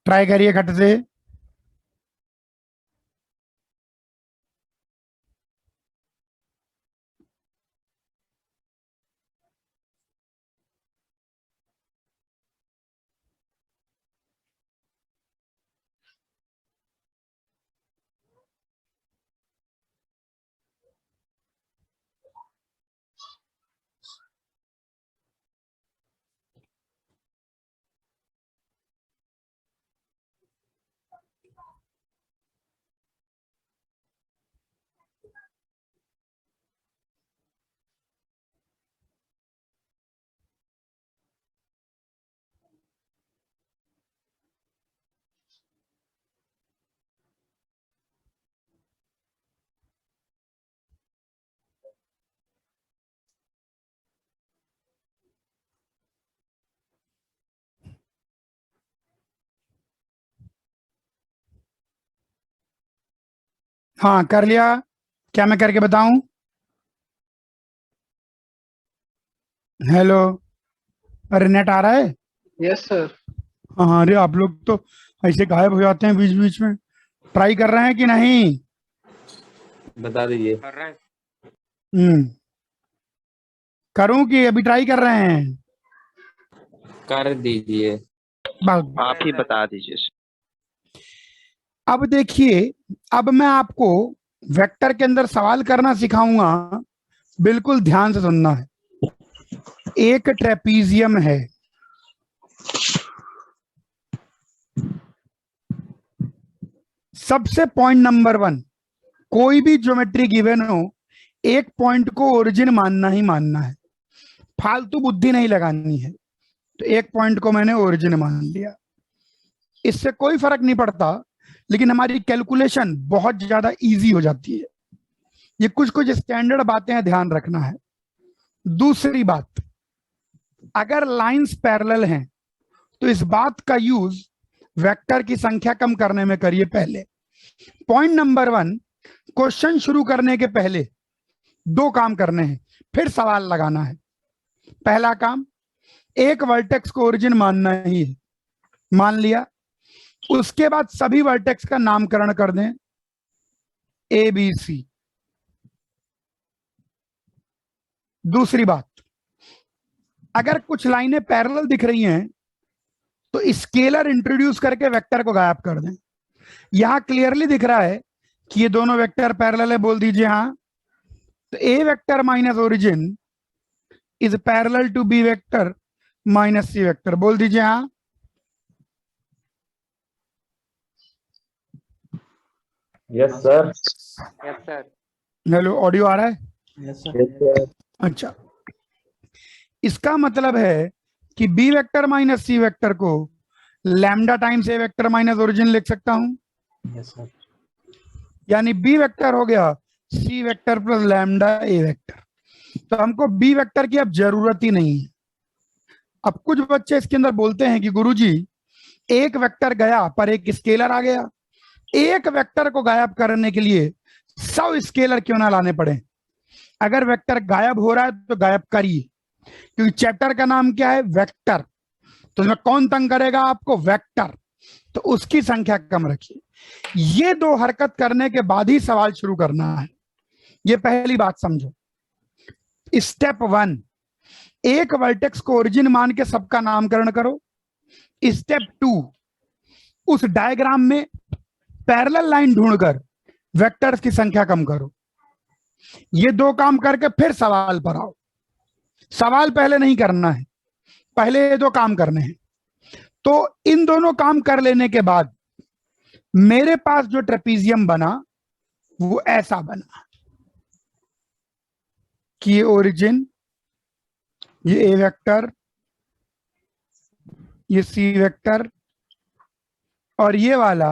ट्राई करिए खट से। हाँ कर लिया। क्या मैं करके बताऊं? हेलो, अरे नेट आ रहा है? Yes sir. हाँ हाँ, अरे आप लोग तो ऐसे गायब हो जाते हैं बीच बीच में। ट्राई कर रहे हैं कि नहीं? बता दीजिए। करूं कि अभी ट्राई कर रहे हैं? कर दीजिए। बस आप ही बता दीजिए। अब देखिए, अब मैं आपको वेक्टर के अंदर सवाल करना सिखाऊंगा। बिल्कुल ध्यान से सुनना है। एक ट्रेपीजियम है, सबसे पॉइंट नंबर 1, कोई भी ज्योमेट्री गिवन हो, एक पॉइंट को ओरिजिन मानना ही मानना है, फालतू बुद्धि नहीं लगानी है। तो एक पॉइंट को मैंने ओरिजिन मान लिया, इससे कोई फर्क नहीं पड़ता, लेकिन हमारी कैलकुलेशन बहुत ज्यादा इजी हो जाती है। ये कुछ कुछ स्टैंडर्ड बातें हैं, ध्यान रखना है। दूसरी बात, अगर लाइंस पैरेलल हैं तो इस बात का यूज वेक्टर की संख्या कम करने में करिए पहले। पॉइंट नंबर 1, क्वेश्चन शुरू करने के पहले 2 काम करने हैं, फिर सवाल लगाना है। पहला काम, एक वर्टेक्स को ओरिजिन मानना ही है, मान लिया। उसके बाद सभी वर्टेक्स का नामकरण कर दें ए बी सी। दूसरी बात, अगर कुछ लाइनें पैरेलल दिख रही हैं तो स्केलर इंट्रोड्यूस करके वेक्टर को गायब कर दें। यहां क्लियरली दिख रहा है कि ये दोनों वेक्टर पैरेलल है, बोल दीजिए हाँ। तो A vector minus origin is parallel to B vector minus C vector, बोल दीजिए हाँ। Yes sir. हेलो, ऑडियो आ रहा है? Yes sir. अच्छा, इसका मतलब है कि B vector minus C vector को lambda times A vector minus origin लिख सकता हूं। Yes sir. यानी बी वेक्टर हो गया C vector plus lambda A vector. तो हमको बी वेक्टर की अब जरूरत ही नहीं है। अब कुछ बच्चे इसके अंदर बोलते हैं कि गुरुजी एक वेक्टर गया पर एक स्केलर आ गया, एक वेक्टर को गायब करने के लिए 100 स्केलर क्यों ना लाने पड़े? अगर वेक्टर गायब हो रहा है तो गायब करिए, क्योंकि चैप्टर का नाम क्या है? वेक्टर। तो इसमें कौन तंग करेगा आपको? वेक्टर। तो उसकी संख्या कम रखिए। ये 2 हरकत करने के बाद ही सवाल शुरू करना है। ये पहली बात समझो। स्टेप 1, एक वर्टेक्स को ओरिजिन मान के सबका नामकरण करो। स्टेप 2, उस डायग्राम में पैरेलल लाइन ढूंढकर वेक्टर्स की संख्या कम करो। ये दो काम करके फिर सवाल पर आओ। सवाल पहले नहीं करना है, पहले ये दो काम करने हैं। तो इन दोनों काम कर लेने के बाद मेरे पास जो ट्रेपीजियम बना वो ऐसा बना कि ये ओरिजिन, ये ए वेक्टर, ये सी वेक्टर और ये वाला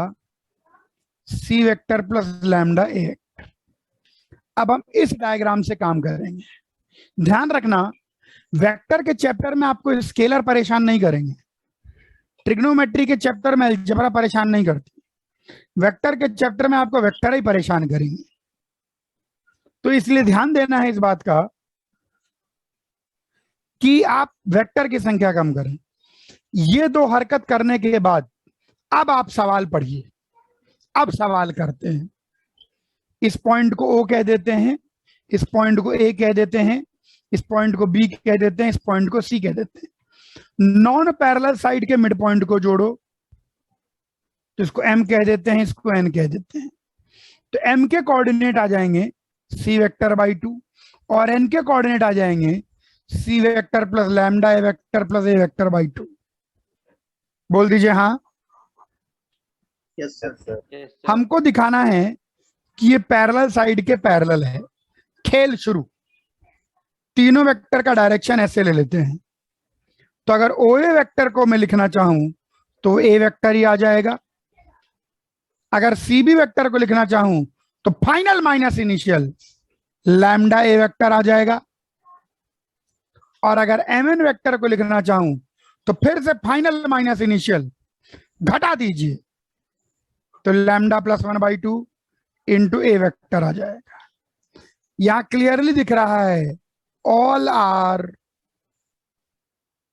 सी vector plus lambda A vector. अब हम इस डायग्राम से काम करेंगे। ध्यान रखना, वेक्टर के चैप्टर में आपको स्केलर परेशान नहीं करेंगे, ट्रिग्नोमेट्री के चैप्टर में अलजेब्रा परेशान नहीं करती, वेक्टर के चैप्टर में आपको वेक्टर ही परेशान करेंगे। तो इसलिए ध्यान देना है इस बात का कि आप वेक्टर की संख्या कम करें। ये दो हरकत करने के बाद अब आप सवाल पढ़िए। अब सवाल करते हैं। इस पॉइंट को ओ कह देते हैं, इस पॉइंट को ए कह देते हैं, इस पॉइंट को बी कह देते हैं, इस पॉइंट को सी कह देते हैं। नॉन पैरेलल साइड के मिड पॉइंट को जोड़ो तो इसको एम कह देते हैं, इसको एन कह देते हैं। तो एम के कोऑर्डिनेट आ जाएंगे सी वेक्टर बाई 2 और एन के कोऑर्डिनेट आ जाएंगे C vector plus lambda A vector plus A vector by 2। बोल दीजिए हाँ। Yes sir. Yes, sir. हमको दिखाना है कि ये पैरेलल साइड के पैरेलल है। खेल शुरू। तीनों वेक्टर का डायरेक्शन ऐसे ले लेते हैं। तो अगर ओ ए वेक्टर को मैं लिखना चाहूं तो ए वेक्टर ही आ जाएगा। अगर सी बी वेक्टर को लिखना चाहूं तो final minus initial lambda A vector आ जाएगा। और अगर एम एन वेक्टर को लिखना चाहूं तो फिर से फाइनल माइनस इनिशियल घटा दीजिए तो lambda plus 1/2 into A vector आ जाएगा। यहां क्लियरली दिख रहा है all are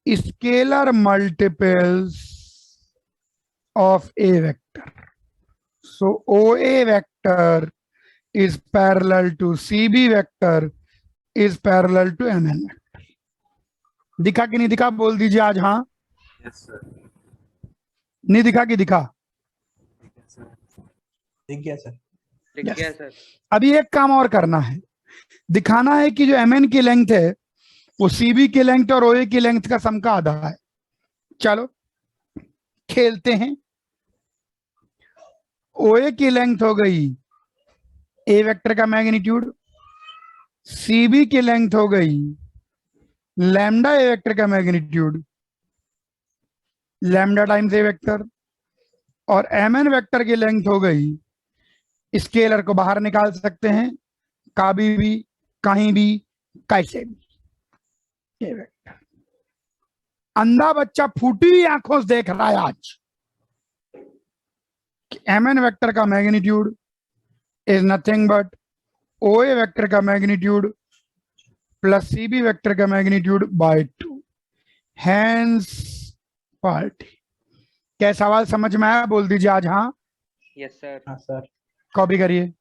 scalar multiples of A vector. So O A vector is parallel to CB vector is parallel to MN vector। दिखा कि नहीं दिखा? बोल दीजिए आज हाँ। Yes sir. नहीं दिखा कि दिखा? ठीक गया सर। लिख गया सर। अभी एक काम और करना है, दिखाना है कि जो MN की लेंथ है वो CB की लेंथ और OA की लेंथ का सम का आधा है। चलो खेलते हैं। OA की लेंथ हो गई ए वेक्टर का मैग्नीट्यूड, सीबी की लेंथ हो गई लैम्डा ए वेक्टर का magnitude, lambda times A vector, और एम एन वेक्टर की लेंथ हो गई, स्केलर को बाहर निकाल सकते हैं कभी भी कहीं भी कैसे भी। ए वेक्टर अंधा बच्चा फूटी हुई आंखों से देख रहा है आज कि एम एन वेक्टर का magnitude is nothing but OA vector का मैग्नीट्यूड प्लस CB वेक्टर का मैग्नीट्यूड बाय 2। हैंस पार्टी। क्या सवाल समझ में आया? बोल दीजिए आज हाँ। Yes sir. हाँ सर। कॉपी करिए।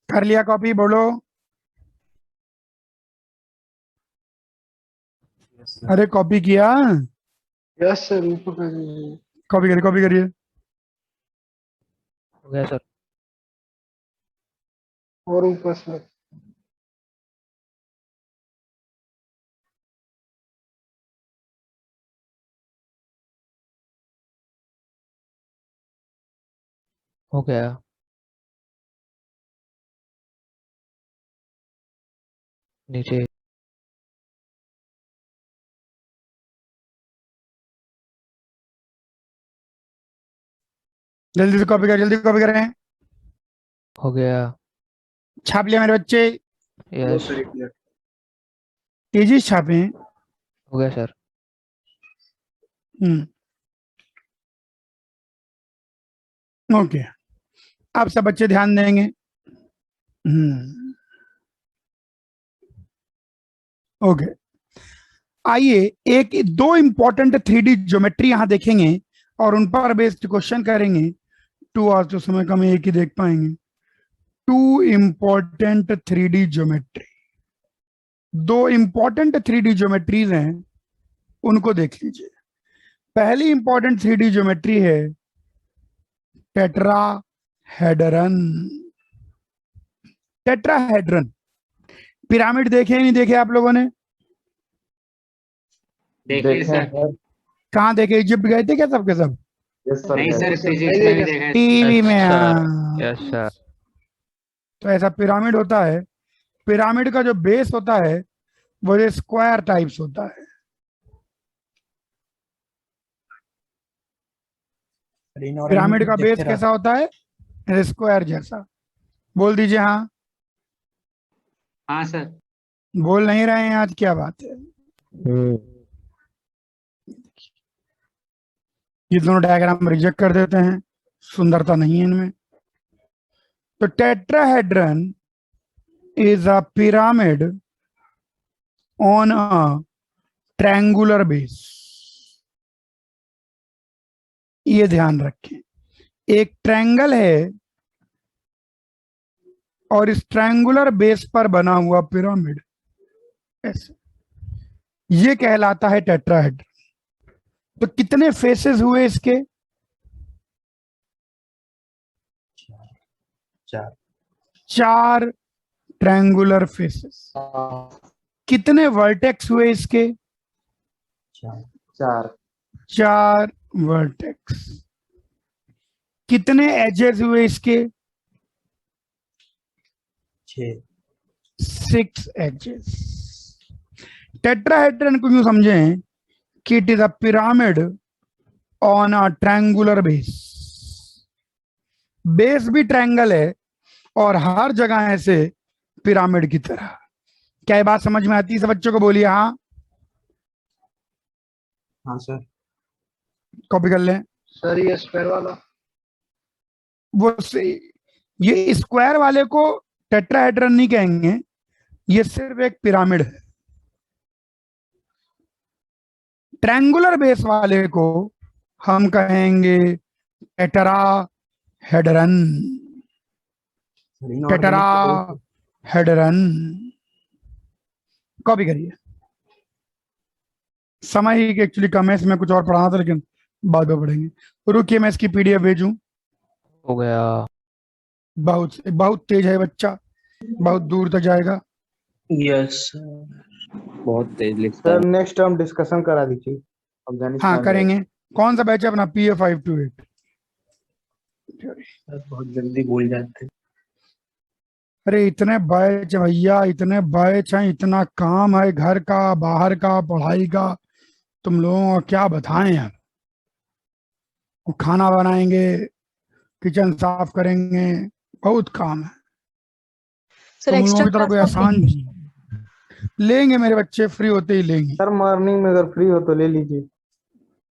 कर लिया कॉपी? बोलो। अरे कॉपी किया? यस सर, ऊपर कर दीजिए। कॉपी करिए, कॉपी करिए। हो गया सर। और ऊपर सर। हो गया। नीचे। जल्दी से कॉपी करें, जल्दी कॉपी करें। हो गया। छाप लिया मेरे बच्चे? No yes. Sir it left. तेजी से छापें। हो गया सर। ओके, अब सब बच्चे ध्यान देंगे। हम्म ओके, आइए एक दो इंपॉर्टेंट 3D ज्योमेट्री यहां देखेंगे और उन पर बेस्ड क्वेश्चन करेंगे। टू आज तो समय कम है, एक ही देख पाएंगे। टू इंपॉर्टेंट 3D ज्योमेट्री, दो इंपॉर्टेंट 3D ज्योमेट्रीज हैं, उनको देख लीजिए। पहली इंपॉर्टेंट 3D ज्योमेट्री है टेट्राहेड्रन। टेट्राहेड्रन पिरामिड देखे नहीं देखे आप लोगों ने? देखिए सर। कहाँ देखे? इजिप्ट गए थे क्या सबके सब? Yes sir. नहीं सर, फिजिक्स में भी देखा है। टीवी में? अच्छा, हाँ। Yes sir. तो ऐसा पिरामिड होता है। पिरामिड का जो बेस होता है वो ये स्क्वायर टाइप्स होता है। पिरामिड का बेस कैसा होता है? स्क्वायर जैसा। बोल दीजिए हाँ। हाँ सर। बोल नहीं रहे हैं आज, क्या बात है? ये दोनों डायग्राम रिजेक्ट कर देते हैं, सुंदरता नहीं है इनमें। तो tetrahedron is a pyramid on a triangular base. ये ध्यान रखें, एक ट्रायंगल है और इस ट्रायंगुलर बेस पर बना हुआ पिरामिड, ऐसे ये कहलाता है टेट्राहेड्रन। तो कितने फेसेस हुए इसके? चार ट्रायंगुलर फेसेस। कितने वर्टेक्स हुए इसके? चार। चार वर्टेक्स। कितने एजेस हुए इसके? 6 एजेस। टेट्राहेड्रन को यूं समझें कि it is a pyramid on a triangular base. Base भी ट्रायंगल है और हर जगह ऐसे पिरामिड की तरह। क्या ये बात समझ में आती है? सब बच्चों को बोलिए हाँ। हाँ सर। कॉपी कर लें। सर ये स्क्वायर वाला। ये स्क्वायर वाले को टेट्राहेड्रन नहीं कहेंगे, ये सिर्फ एक पिरामिड है। ट्रायंगुलर बेस वाले को हम कहेंगे टेट्राहेड्रन। टेट्राहेड्रन। कॉपी करिए। समय ही एक्चुअली कम है, इसमें कुछ और पढ़ाना था लेकिन बाद में पढ़ेंगे। रुकिए मैं इसकी PDF भेजूं। हो गया। बहुत तेज है बच्चा, बहुत दूर तक जाएगा। यस बहुत तेज लिखता सर है। नेक्स्ट हम डिस्कशन करा दीजिए अफगानिस्तान। हाँ करेंगे। कौन सा बैच है अपना? PA 528। सर बहुत जल्दी भूल जाते हैं। अरे इतने बैच भैया, इतने बैच हैं, इतना काम है, घर का बाहर का पढ़ाई का, तुम लोगों को क्या बताएं यार। वो खाना बनाएंगे, किचन साफ करेंगे, बहुत काम है। सर तुम लोगों एक्स्ट्रा की तरह कोई क्लास आसान लेंगे मेरे बच्चे, फ्री होते ही लेंगे। सर मॉर्निंग में अगर फ्री हो तो ले लीजिए।